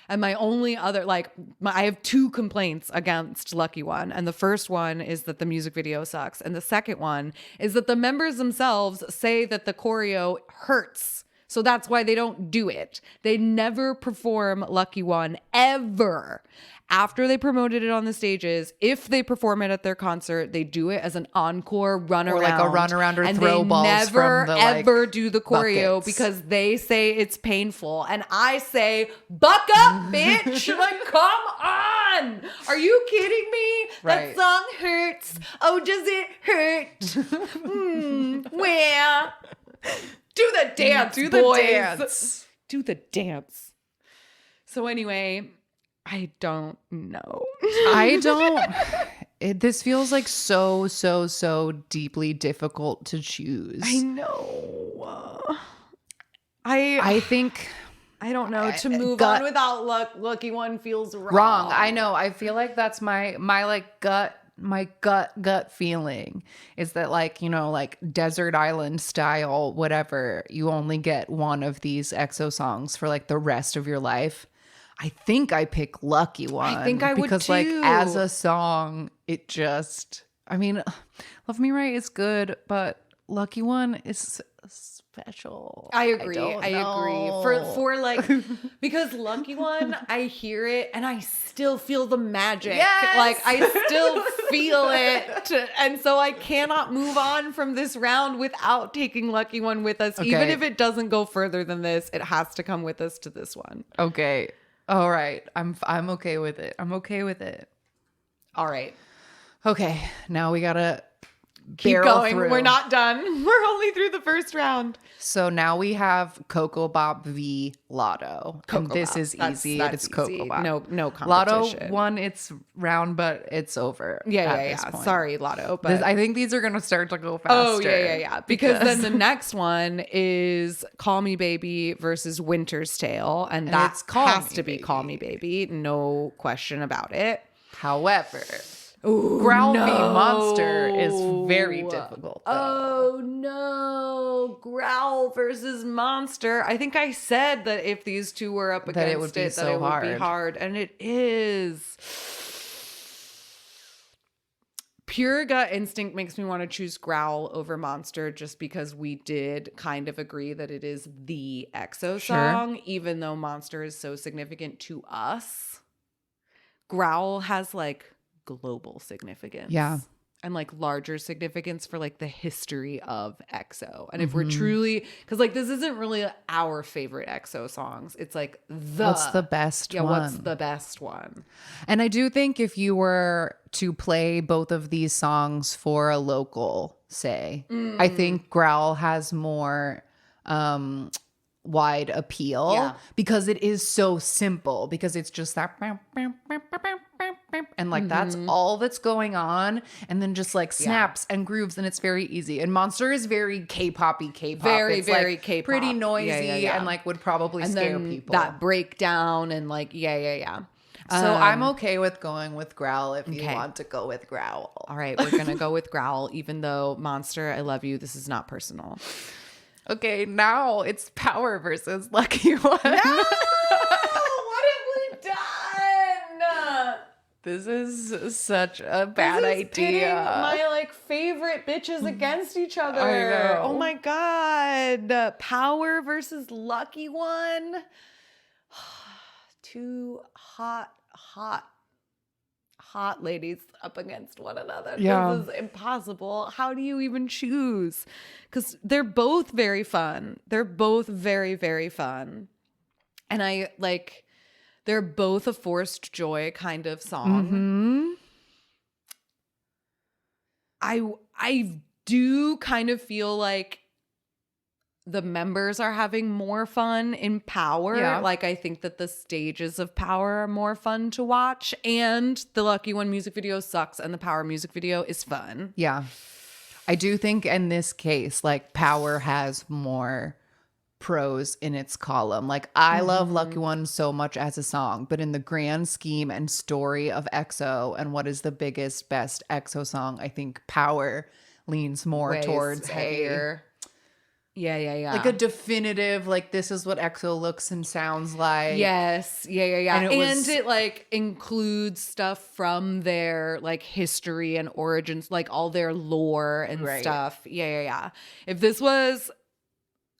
And my only other, I have two complaints against Lucky One. And the first one is that the music video sucks. And the second one is that the members themselves say that the choreo hurts. So that's why they don't do it. They never perform Lucky One ever. After they promoted it on the stages, if they perform it at their concert, they do it as an encore run around. Or like a run around or throw balls never, from the ever do the choreo buckets. because they say it's painful. And I say, buck up, bitch. Like, come on. Are you kidding me? Right. That song hurts. Oh, does it hurt? Where? Do the dance, Do boys. the dance. Do the dance. So anyway, I don't know. This feels like so deeply difficult to choose. I know. I think I don't know. To move gut- on without Lucky One feels wrong. wrong. I know. I feel like that's my like gut. My gut feeling is that like, you know, like desert island style, whatever, you only get one of these EXO songs for like the rest of your life. I think I pick Lucky One. I think I would because too. like as a song, it just, I mean, Love Me Right is good, but Lucky One is special. I agree. don't I know. agree. For like, because Lucky One, I hear it and I still feel the magic. Yes! Like I still feel it. And so I cannot move on from this round without taking Lucky One with us. Okay. Even if it doesn't go further than this, it has to come with us to this one. Okay. All right. I'm okay with it. I'm okay with it. All right. Okay. Now we gotta Keep barrel going. through. We're not done. We're only through the first round. So now we have Coco Bop v Lotto. And this Bop. is easy. That's It's easy. Coco Bop. No Lotto competition. won its round, but it's over. at this point. Sorry, Lotto. But I think these are going to start to go faster. oh, yeah. Because then the next one is Call Me Baby versus Winter's Tale. And that it's Call has Me to be Baby. Call Me Baby. No question about it. However, Ooh, Growl v Monster is very difficult. Though. Oh no, Growl versus Monster. I think I said that if these two were up against it would be that so it would be hard. hard. And it is. Pure gut instinct makes me want to choose Growl over Monster just because we did kind of agree that it is the EXO song, even though Monster is so significant to us. Growl has like global significance. Yeah. and like larger significance for like the history of EXO. And if we're truly, because like this isn't really our favorite EXO songs. It's like what's the best one? What's the best one? And I do think if you were to play both of these songs for a local, say, I think Growl has more wide appeal because it is so simple, because it's just that and like that's all that's going on, and then just like snaps and grooves, and it's very easy. And Monster is very K-poppy K-pop. Very, it's very like K-pop. pretty noisy and like would probably And scare then people. that breakdown and like So I'm okay with going with Growl if you want to go with Growl. all right, we're gonna go with Growl, even though Monster, I love you, this is not personal. Okay, now it's Power versus Lucky One. No! What have we done? This is such a bad This is pitting idea. my like favorite bitches against each other. I know. Oh my god. Power versus Lucky One. Two hot ladies up against one another. Yeah. This is impossible. How do you even choose? Because they're both very fun. They're both very, very fun. And I like, they're both a forced joy kind of song. I do kind of feel like the members are having more fun in Power. Yeah. Like, I think that the stages of Power are more fun to watch. And the Lucky One music video sucks, and the Power music video is fun. Yeah. I do think in this case, like Power has more pros in its column. Like I love Lucky One so much as a song, but in the grand scheme and story of EXO and what is the biggest, best EXO song, I think Power leans more Weighs towards heavier. like a definitive, like this is what EXO looks and sounds like. Yes. And And it it, was- like includes stuff from their like history and origins, like all their lore and Right. stuff. Yeah. If this was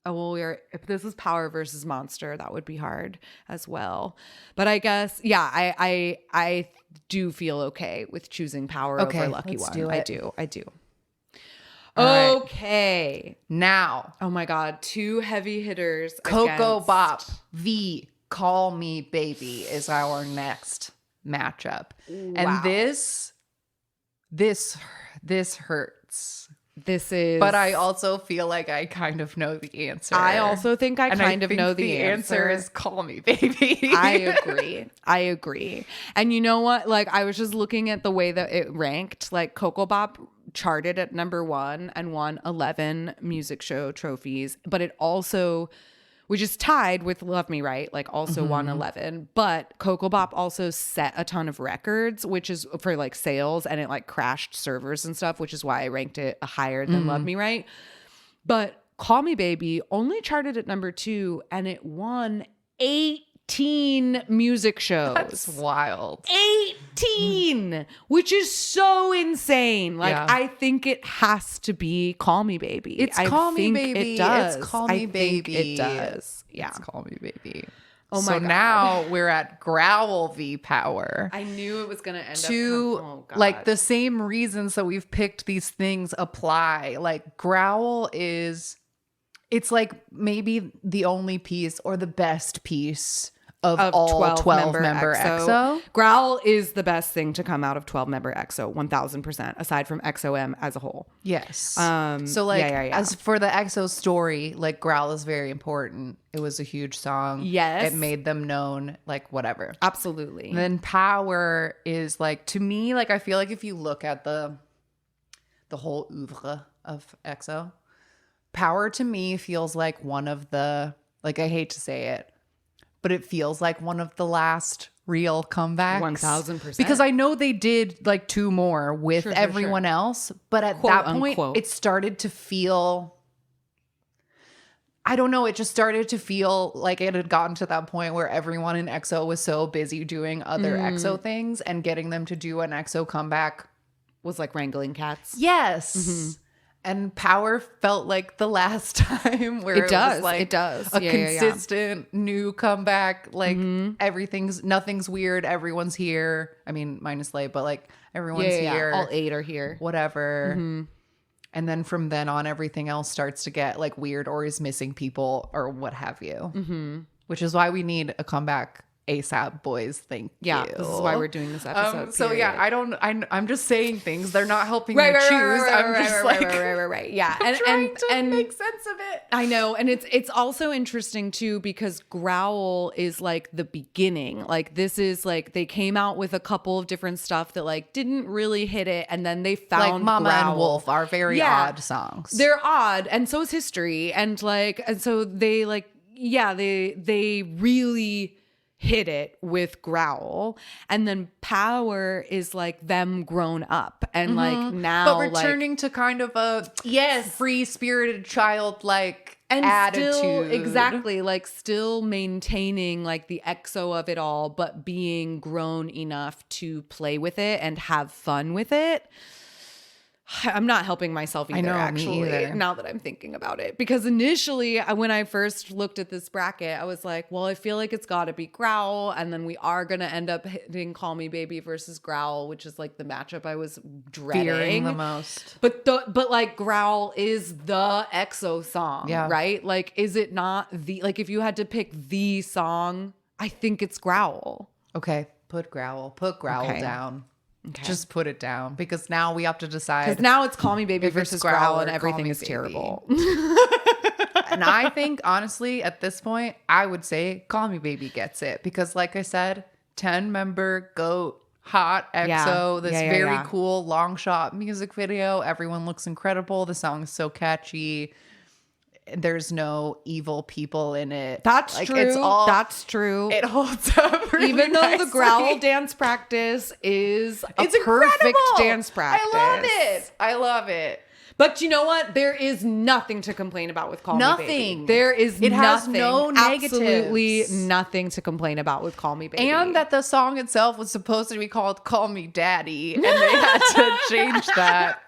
if this was Power versus Monster, that would be hard as well. But I guess, I do feel okay with choosing Power Okay, over Lucky let's One. do I it. do. All right. Okay. Now, Oh my God. Two heavy hitters. Coco against- Bop v Call Me Baby is our next matchup. Wow. And this hurts. This is. But I also feel like I kind of know the answer. I also think I And kind of think know the answer. is Call Me Baby. I agree. And you know what? Like, I was just looking at the way that it ranked. Like, Coco Bop charted at #1 and won 11 music show trophies. But it also, which is tied with Love Me Right, like also won 11. But Coco Bop also set a ton of records, which is for like sales, and it like crashed servers and stuff, which is why I ranked it higher than Love Me Right. But Call Me Baby only charted at #2, and it won 18 music shows. That's wild. 18, which is so insane. Like, Yeah. I think it has to be Call Me Baby. It's I Call Me think Baby. It does. It's Call I Me think Baby. It does. Yeah. It's Call Me Baby. Oh so my God. now we're at Growl v Power. I knew it was going to end To oh God. like the same reasons that we've picked these things apply. Like Growl it's like maybe the only piece or the best piece of all 12 member EXO. Growl is the best thing to come out of 12 member EXO, 1000%, aside from EXO-M as a whole. Yes. So like yeah. as for the EXO story, like Growl is very important. It was a huge song. Yes. It made them known, like whatever. Absolutely. And then Power is like, to me, like I feel like if you look at the whole oeuvre of EXO, Power to me feels like one of the, like I hate to say it, but it feels like one of the last real comebacks. 1000%. Because I know they did like 2 more with Sure. everyone else, but at Quote, that point, unquote. it started to feel, I don't know, it just started to feel like it had gotten to that point where everyone in EXO was so busy doing other EXO things, and getting them to do an EXO comeback. Was like wrangling cats. Yes. And Power felt like the last time where it does. was like It does. a Yeah, consistent new comeback. Like nothing's weird. Everyone's here. I mean, minus Lay, but like everyone's here. All 8 are here. Whatever. And then from then on, everything else starts to get like weird or is missing people or what have you. Which is why we need a comeback ASAP, boys. Thank you. This is why we're doing this episode. So yeah, I'm just saying things. They're not helping me Right, choose. right, I'm just like right. Yeah, trying to make sense of it. I know, and it's also interesting too because Growl is like the beginning. Like this is like they came out with a couple of different stuff that like didn't really hit it, and then they found Like Mama Growl. and Wolf are very odd songs. They're odd, and so is History, and so they like they really hit it with Growl, and then Power is like them grown up and like now but returning to kind of a free-spirited childlike and attitude. still, exactly, like still maintaining like the EXO of it all, but being grown enough to play with it and have fun with it. I'm not helping myself either, actually, now that I'm thinking about it. Because initially, when I first looked at this bracket, I was like, well, I feel like it's got to be Growl. And then we are going to end up hitting Call Me Baby versus Growl, which is like the matchup I was dreading Fearing the most. But like Growl is the EXO song, right? Like, is it not like if you had to pick the song, I think it's Growl. Okay, put Growl down. Okay. Just put it down because now we have to decide. Because now it's Call Me Baby versus Growl and or everything Call Me is Baby. terrible. And I think, honestly, at this point, I would say Call Me Baby gets it. Because like I said, 10-member GOAT, hot EXO, this very cool long shot music video. Everyone looks incredible. The song is so catchy. There's no evil people in it. That's like, true. It's all, That's true. It holds up really Even though nicely. the Growl dance practice is It's a perfect incredible. dance practice. I love it. But you know what? There is nothing to complain about with Call Me Baby. Nothing. There is It has nothing. no Absolutely negatives. nothing to complain about with Call Me Baby. And that the song itself was supposed to be called Call Me Daddy. And they had to change that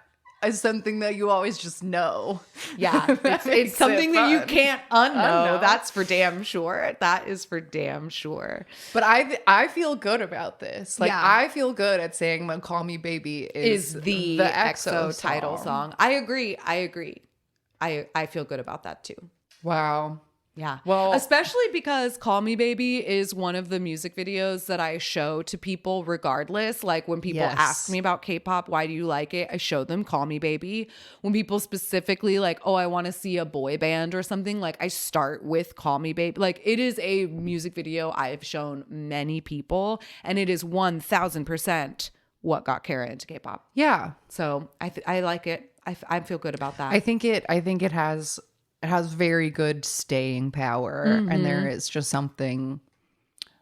as something that you always just know. Yeah, That it's makes something it that you fun. can't unknow. Unknow. That's for damn sure. That is for damn sure. But I feel good about this. Like, Yeah. I feel good at saying that Call Me Baby Is the EXO title song. song. I agree. I feel good about that too. Wow. Yeah. Well- especially because Call Me Baby is one of the music videos that I show to people regardless. Like when people Yes. ask me about K-pop, why do you like it? I show them Call Me Baby. When people specifically like, oh, I want to see a boy band or something, like I start with Call Me Baby. Like it is a music video I've shown many people, and it is 1000% what got Kara into K-pop. Yeah. So I like it. I feel good about that. I think it has very good staying power, and there is just something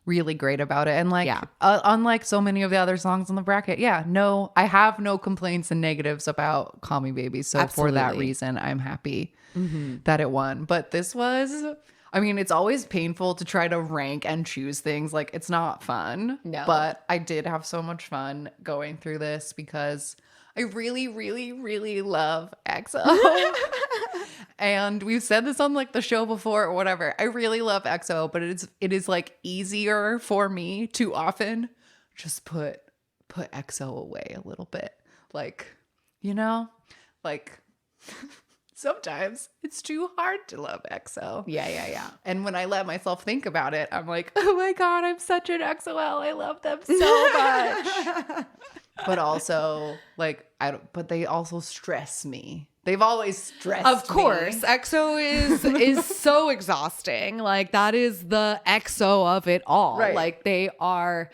really great about it. And like, unlike so many of the other songs in the bracket, I have no complaints and negatives about Call Me Baby. So for that Absolutely. reason, I'm happy that it won. But this was, I mean, it's always painful to try to rank and choose things. Like, it's not fun. No. But I did have so much fun going through this because I really, really, really love EXO. And we've said this on like the show before or whatever. I really love EXO, but it is like easier for me to often just put EXO away a little bit. Like, you know, like sometimes it's too hard to love EXO. Yeah. And when I let myself think about it, I'm like, oh my God, I'm such an EXO-L. I love them so much. But also, like, but they also stress me. They've always stressed me. Of course, EXO is so exhausting. Like that is the EXO of it all. Right. Like they are,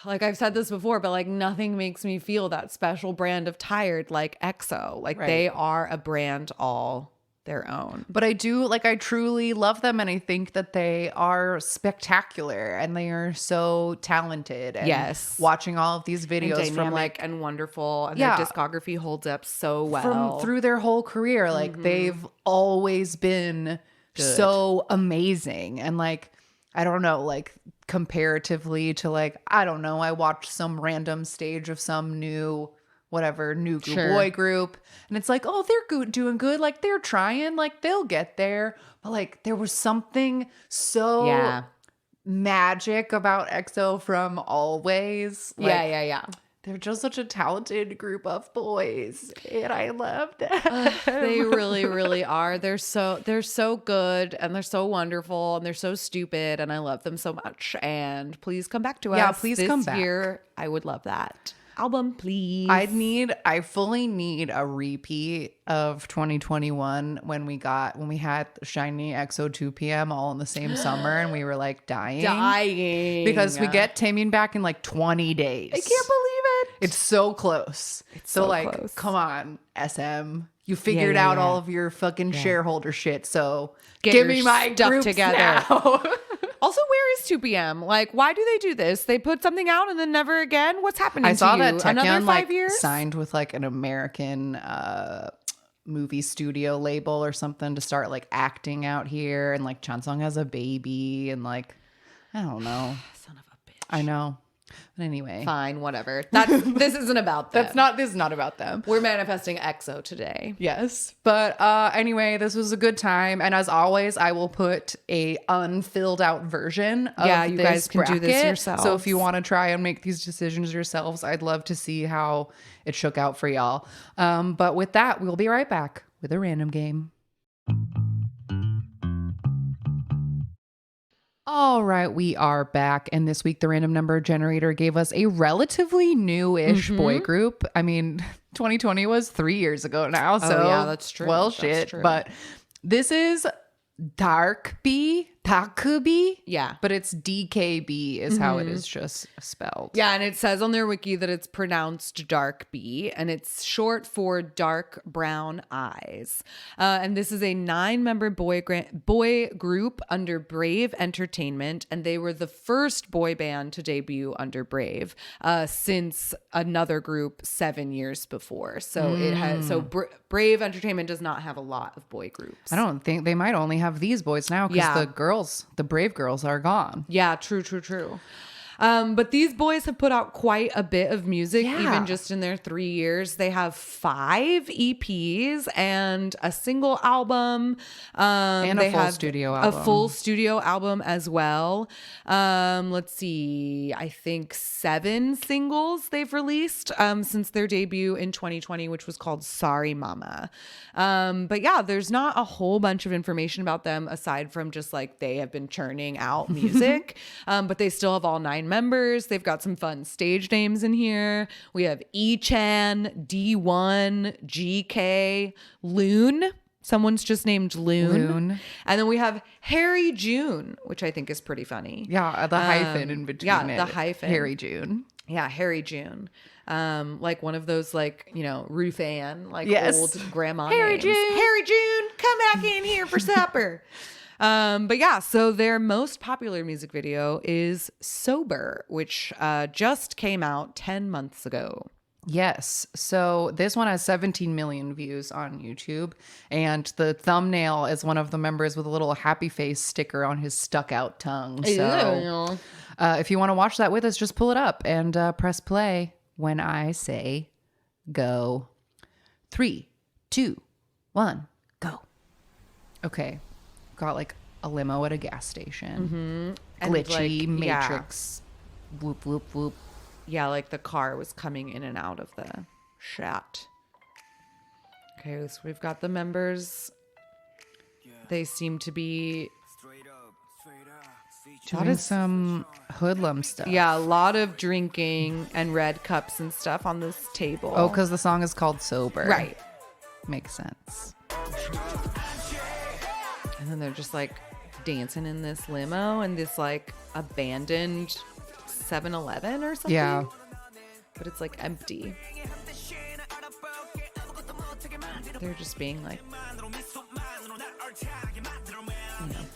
like I've said this before, but like nothing makes me feel that special brand of tired like EXO. Like they are a brand all their own. But I truly love them, and I think that they are spectacular and they are so talented. And Yes. watching all of these videos And from like dynamic and wonderful, and Yeah. their discography holds up so well. through their whole career, like they've always been so amazing. And like, I don't know, like comparatively to like, I don't know, I watched some random stage of some new whatever new group, Sure. boy group. And it's like, oh, they're good, doing good. Like they're trying, like they'll get there. But like there was something so magic about EXO from always. Like, yeah. they're just such a talented group of boys, and I love them. They really, really are. They're so good, and they're so wonderful, and they're so stupid, and I love them so much. And please come back to us. Yeah, please this come back. year. I would love that album, please. I fully need a repeat of 2021 when we had SHINee EXO 2 p.m. all in the same summer, and we were like dying because we get Taemin back in like 20 days. I can't believe it. It's so close. It's so like, close. come on, SM. You figured out all of your fucking shareholder shit. So give your me my stuff groups together. now. Also, where is 2 p.m.? Like, why do they do this? They put something out and then never again? What's happening I saw to you? that Another Taecyeon 5 like years? signed with like an American movie studio label or something to start like acting out here, and like Chansung has a baby, and like I don't know. Son of a bitch. I know. But anyway. Fine, whatever. This isn't about them. This is not about them. We're manifesting EXO today. Yes. But anyway, this was a good time. And as always, I will put a unfilled out version of you this guys can do this bracket. yourselves. So if you want to try and make these decisions yourselves, I'd love to see how it shook out for y'all. But with that, we'll be right back with a random game. All right, we are back. And this week, the random number generator gave us a relatively new-ish boy group. I mean, 2020 was 3 years ago now. So, yeah, that's true. Well, That's shit. true. But this is Darkby, Yeah. but it's DKB is how it is just spelled. Yeah, and it says on their wiki that it's pronounced dark B, and it's short for dark brown eyes. And this is a 9-member boy group under Brave Entertainment, and they were the first boy band to debut under Brave since another group 7 years before. So it has Brave Entertainment does not have a lot of boy groups. I don't think they might only have these boys now because the Brave girls are gone. Yeah, true. But these boys have put out quite a bit of music, even just in their 3 years. They have 5 EPs and a single album. And a full studio album. A full studio album as well. Let's see. I think 7 singles they've released since their debut in 2020, which was called Sorry Mama. But yeah, there's not a whole bunch of information about them aside from just like they have been churning out music. But they still have all 9 members. They've got some fun stage names in here. We have E-Chan, D1, GK, Loon. Someone's just named Loon. And then we have Harry June, which I think is pretty funny. Yeah, the hyphen in between it. Yeah, the hyphen. Harry June. Yeah, Harry June. Like one of those like, Ruth Ann, like old grandma Harry names. June. Harry June, come back in here for supper. But yeah, so their most popular music video is Sober, which just came out 10 months ago. Yes. So this one has 17 million views on YouTube. And the thumbnail is one of the members with a little happy face sticker on his stuck out tongue. So if you want to watch that with us, just pull it up and press play when I say go. 3, 2, 1, go. Okay. Got like a limo at a gas station. Glitchy matrix. Whoop, whoop, whoop. Yeah, like the car was coming in and out of the shot. Okay, so we've got the members. They seem to be Doing some hoodlum stuff. a lot of drinking and red cups and stuff on this table. Oh, because the song is called Sober. Right. Makes sense. And then they're just like dancing in this limo and this like abandoned 7-Eleven or something. Yeah. But it's like empty. They're just being like,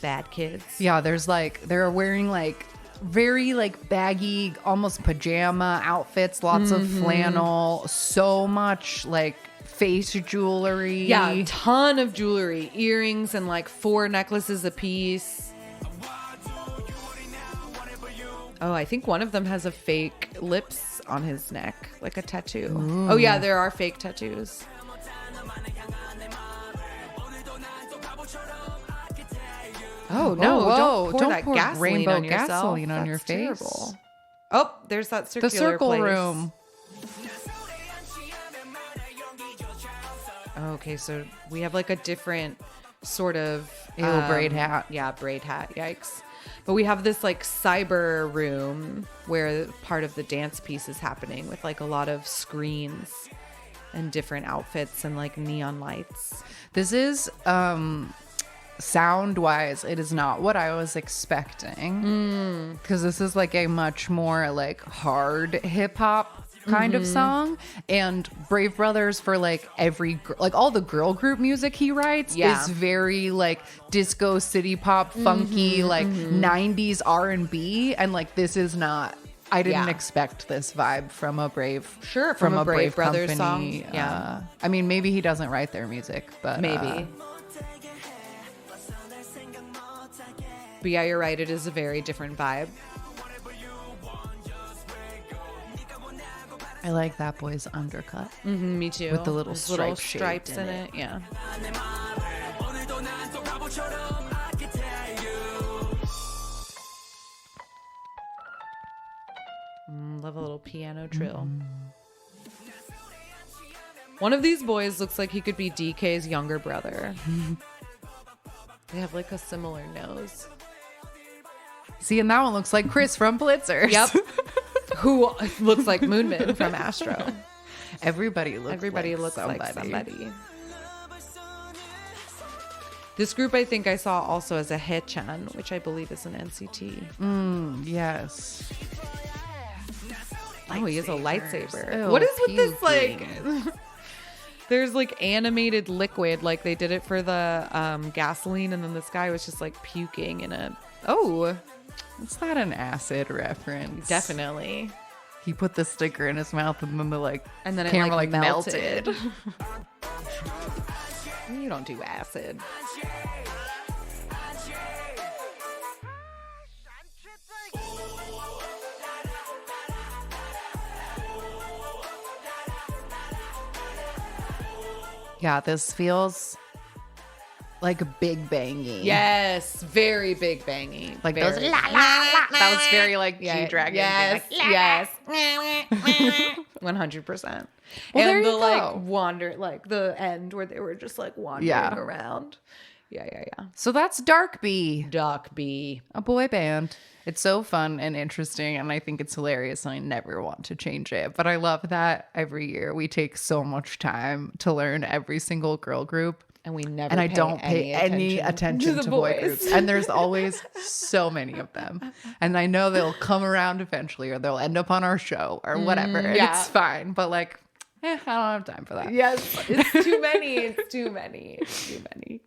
bad kids. Yeah, there's like, they're wearing like very like baggy, almost pajama outfits, lots of flannel, so much like face jewelry. Yeah, a ton of jewelry, earrings and like 4 necklaces a piece. Oh, I think one of them has a fake lips on his neck, like a tattoo. Oh yeah, there are fake tattoos. Oh no! whoa, Don't pour that pour gasoline rainbow on yourself. gasoline on That's your face. terrible. Oh, there's that circular The circle place. room. Okay, so we have like a different sort of Ew, braid hat. Yeah, braid hat. Yikes. But we have this like cyber room where part of the dance piece is happening with like a lot of screens and different outfits and like neon lights. This is sound wise, it is not what I was expecting. Because this is like a much more like hard hip hop kind of song, and Brave Brothers, for like like all the girl group music he writes is very like disco city pop funky like 90s R&B, and like this is not, I didn't expect this vibe from a Brave From a Brave Brothers company. song. Yeah. I mean, maybe he doesn't write their music, but Maybe. But yeah, you're right, it is a very different vibe. I like that boy's undercut. Me too. With the little There's stripe stripes shaped in in it. Yeah. Love a little piano trill. One of these boys looks like he could be DK's younger brother. They have like a similar nose. See, and that one looks like Chris from Blitzer. Yep. Who looks like Moonman from Astro. Everybody looks like somebody. This group I think I saw also as a Haechan, which I believe is an NCT. Yes. Oh, he has a lightsaber. Ew, What is with this puking. like there's like animated liquid, like they did it for the gasoline, and then this guy was just like puking in a It's not an acid reference. definitely. He put the sticker in his mouth and then the And then it camera like melted. You don't do acid. Yeah, this feels like big bangy. Yes, very big bangy. Like very. those la la la. That was very like G-Dragon. Yes, Like, yes. 100%. Well, And there the you like go. wander, like the end where they were just like wandering around. Yeah. So that's Dark Bee, Doc B. a boy band. It's so fun and interesting, and I think it's hilarious, and I never want to change it. But I love that every year we take so much time to learn every single girl group. And we never And I don't pay any attention the to boy boys. groups. And there's always so many of them. And I know they'll come around eventually, or they'll end up on our show or whatever. And yeah. it's fine. But like, I don't have time for that. Yes, it's too many. It's too many. It's too many.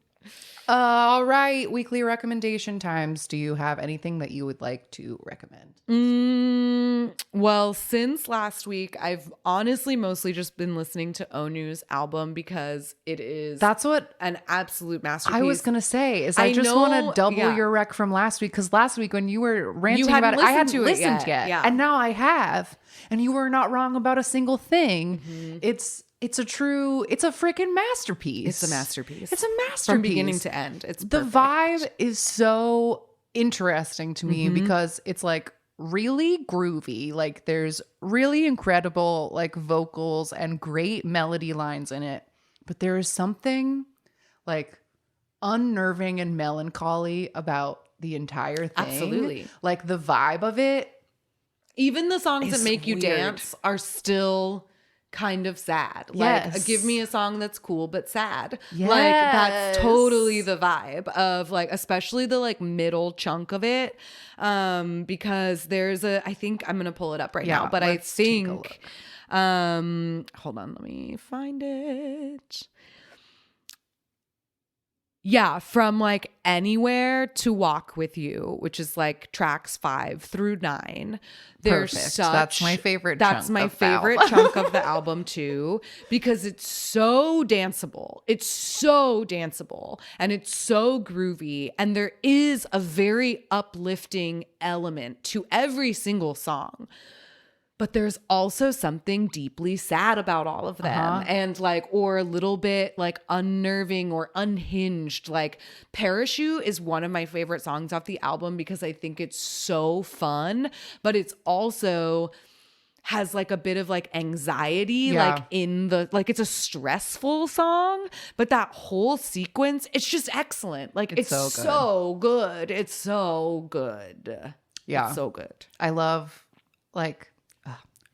All right. Weekly recommendation times. Do you have anything that you would like to recommend? Well, since last week, I've honestly mostly just been listening to Onu's album because it is That's what an absolute masterpiece. I was going to say is I I just want know- to double yeah. your rec from last week, because last week when you were ranting hadn't about it, I listened hadn't to it listened yet. yet. Yeah. And now I have. And you were not wrong about a single thing. It's a freaking masterpiece. It's a masterpiece. It's a masterpiece. From beginning to end. It's the perfect. vibe is so interesting to me because it's like really groovy. Like there's really incredible like vocals and great melody lines in it. But there is something like unnerving and melancholy about the entire thing. Absolutely. Like the vibe of it. Even the songs that It's make you weird. dance are still kind of sad. Like, Yes. give me a song that's cool but sad. Like, that's totally the vibe of like, especially the like middle chunk of it. Because there's I think I'm gonna pull it up right Yeah, now, but I let's take a think, hold on, let me find it. Yeah, from like Anywhere to Walk With You, which is like tracks 5 through 9. Perfect. That's my favorite That's chunk my of the favorite album. chunk of the album too, because it's so danceable. It's so danceable and it's so groovy. And there is a very uplifting element to every single song. But there's also something deeply sad about all of them and like, or a little bit like unnerving or unhinged. Like Parachute is one of my favorite songs off the album because I think it's so fun, but it's also has like a bit of like anxiety, like in the, like it's a stressful song, but that whole sequence, it's just excellent. Like it's so good. It's so good. Yeah. It's so good. I love like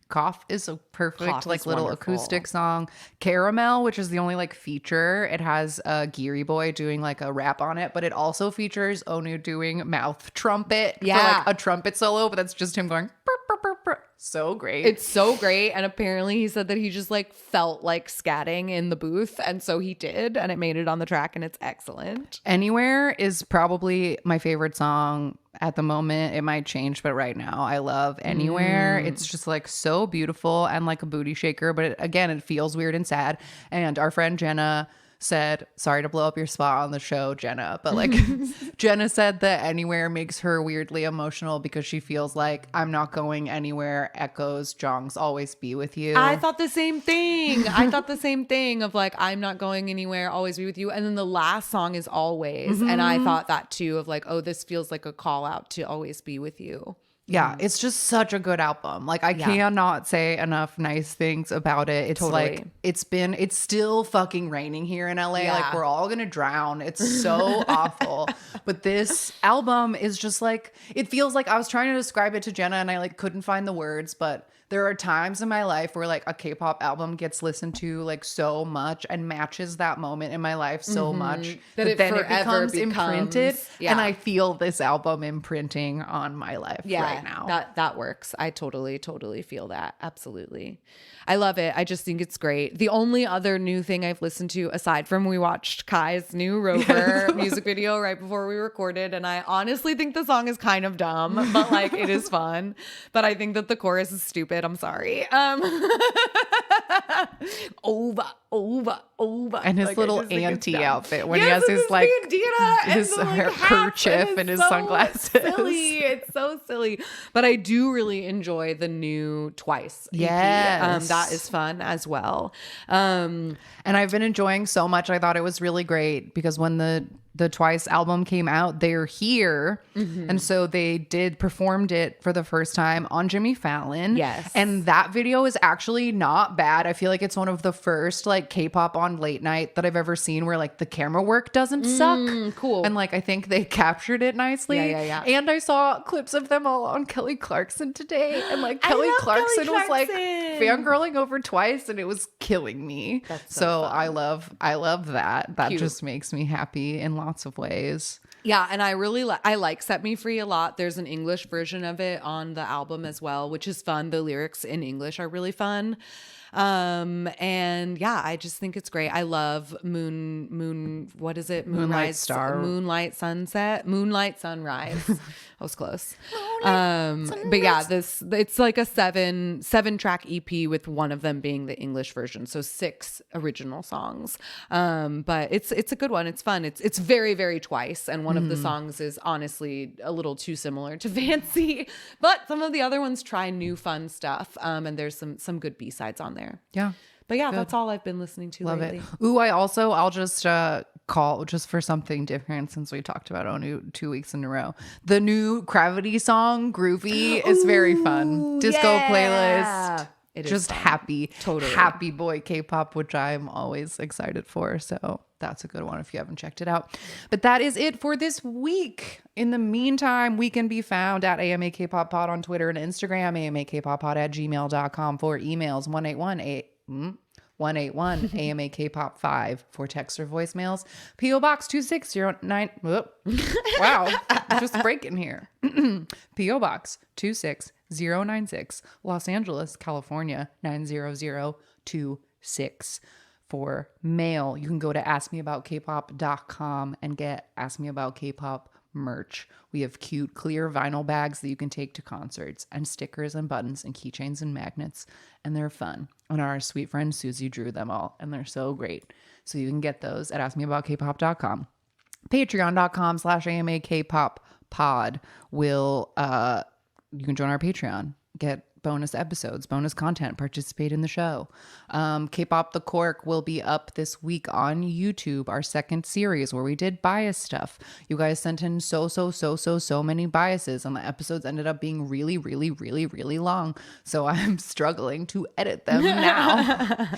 Cough is a perfect Cough like is little wonderful. acoustic song. Caramel, which is the only like feature, it has Geary Boy doing like a rap on it, but it also features Onu doing mouth trumpet for like a trumpet solo, but that's just him going burp, burp, burp, burp. So great. It's so great. And apparently he said that he just like felt like scatting in the booth. And so he did. And it made it on the track and it's excellent. Anywhere is probably my favorite song at the moment. It might change, but right now I love Anywhere. It's just like so beautiful and like a booty shaker. But it feels weird and sad. And our friend Jenna said, sorry to blow up your spot on the show, Jenna, but like Jenna said that Anywhere makes her weirdly emotional because she feels like I'm not going anywhere echoes Jong's Always Be With You. I thought the same thing. I thought the same thing of like, I'm not going anywhere, always be with you. And then the last song is Always. And I thought that too of like, oh, this feels like a call out to always be with you. Yeah, it's just such a good album. Like I cannot say enough nice things about it. It's like it's still fucking raining here in LA. Like we're all gonna drown. It's so awful. But this album is just like, it feels like, I was trying to describe it to Jenna and I like couldn't find the words, but there are times in my life where like a K-pop album gets listened to like so much and matches that moment in my life so much that then it becomes imprinted. And I feel this album imprinting on my life right now. That works. I totally feel that. Absolutely. I love it. I just think it's great. The only other new thing I've listened to, aside from we watched Kai's new Rover music video right before we recorded, and I honestly think the song is kind of dumb, but like it is fun. But I think that the chorus is stupid. I'm sorry. Over. And his like, little auntie outfit when he has his like his kerchief and his sunglasses. Silly. It's so silly. But I do really enjoy the new Twice EP. Yes. That is fun as well. And I've been enjoying so much. I thought it was really great because when the Twice album came out, they're here. And so they performed it for the first time on Jimmy Fallon. Yes. And that video is actually not bad. I feel like it's one of the first like K-pop on late night that I've ever seen where like the camera work doesn't suck. Cool. And like I think they captured it nicely. Yeah. And I saw clips of them all on Kelly Clarkson today. And like Kelly Clarkson was like fangirling over Twice and it was killing me. So I love that. That just makes me happy in lots of ways. Yeah, and I really I like Set Me Free a lot. There's an English version of it on the album as well, which is fun. The lyrics in English are really fun. And yeah, I just think it's great. I love what is it? Moonlight Star. Moonlight Sunset, Moonlight Sunrise. I was close. But yeah, it's like a seven track EP with one of them being the English version. So 6 original songs. But it's a good one. It's fun. It's very, very Twice. And one of the songs is honestly a little too similar to Fancy, but some of the other ones try new fun stuff. And there's some good B-sides on there. Yeah. But yeah, that's all I've been listening to lately. It. Ooh, I'll just call just for something different since we talked about Onu 2 weeks in a row. The new Gravity song, Groovy, is very fun. Disco playlist. It is just fun. Happy boy K-pop, which I'm always excited for. So that's a good one if you haven't checked it out. But that is it for this week. In the meantime, we can be found at AMA K-pop Pod on Twitter and Instagram, amakpoppod@gmail.com for emails, 181 AMA K-pop 5 for text or voicemails. PO Box 2609. Wow, just breaking here. PO Box 26096, Los Angeles, California 90026. for mail. You can go to askmeaboutkpop.com and get Ask Me About K-Pop merch. We have cute clear vinyl bags that you can take to concerts, and stickers and buttons and keychains and magnets, and they're fun. And our sweet friend Susie drew them all, and they're so great. So you can get those at askmeaboutkpop.com. Patreon.com/AMAKPopPod will you can join our Patreon, get bonus episodes, bonus content, participate in the show. K-Pop The Cork will be up this week on YouTube, our second series where we did bias stuff. You guys sent in so many biases, and the episodes ended up being really, really, really, really long. So I'm struggling to edit them now.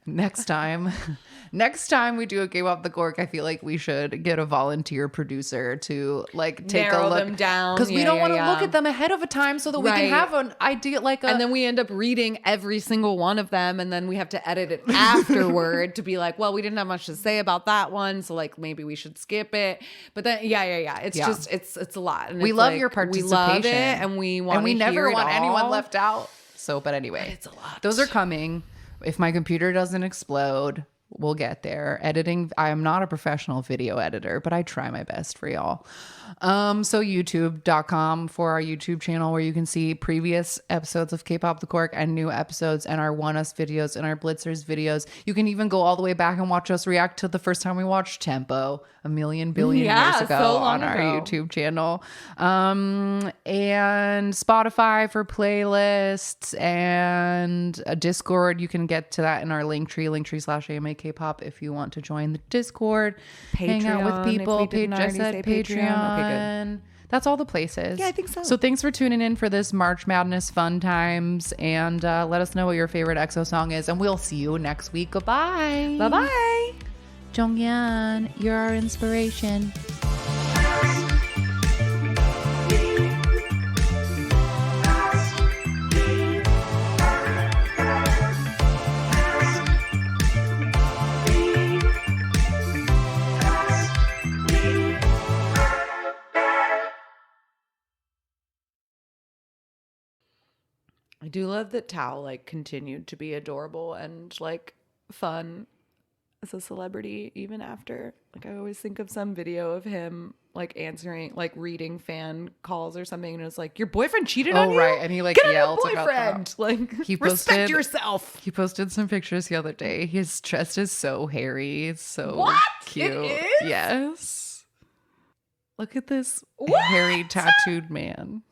Next time we do a K-Pop The Cork, I feel like we should get a volunteer producer to like take Narrow a look them down, because we don't want to look yeah. at them ahead of a time so that we can have an idea and then we end up reading every single one of them, and then we have to edit it afterward to be like, well, we didn't have much to say about that one, so like maybe we should skip it. But then it's just it's a lot. And we it's love like, your participation, we love it, and we never want anyone all. left out. So, but anyway, It's a lot. Those are coming. If my computer doesn't explode, we'll get there. Editing, I am not a professional video editor, but I try my best for y'all. So youtube.com for our YouTube channel, where you can see previous episodes of K-Pop The Cork and new episodes and our One Us videos and our Blitzers videos. You can even go all the way back and watch us react to the first time we watched Tempo a million billion years ago so long on our ago. YouTube channel. And Spotify for playlists, and a Discord. You can get to that in our linktree/AMAKpop if you want to join the Discord. Hang out with Patreon, if people. we didn't I already said say Patreon. Patreon. Okay, That's all the places. Yeah, I think so. So thanks for tuning in for this March Madness fun times, and let us know what your favorite EXO song is, and we'll see you next week. Goodbye. Bye-bye. Jonghyun, you're our inspiration. I do love that Tao like continued to be adorable and like fun as a celebrity even after. Like I always think of some video of him like answering, like reading fan calls or something, and it was like, your boyfriend cheated on you? Right, and he like Get a new yelled about boyfriend. that. Like He respect posted- yourself. He posted some pictures the other day. His chest is so hairy. It's so What? cute. It is? Yes. Look at this What? hairy tattooed man.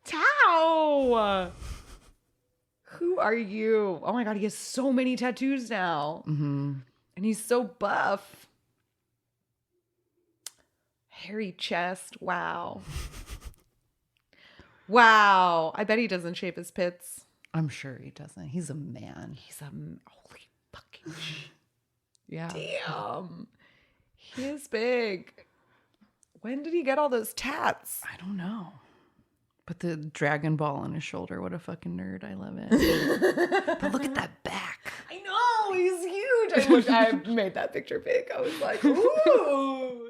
Tao. Who are you? Oh my God, he has so many tattoos now. Mm-hmm. And he's so buff. Hairy chest. Wow. Wow. I bet he doesn't shave his pits. I'm sure he doesn't. He's a man. He's a holy fucking Yeah. damn. He is big. When did he get all those tats? I don't know. But the Dragon Ball on his shoulder, what a fucking nerd. I love it. But look at that back. I know, he's huge. I wish I made that picture big. I was like, ooh.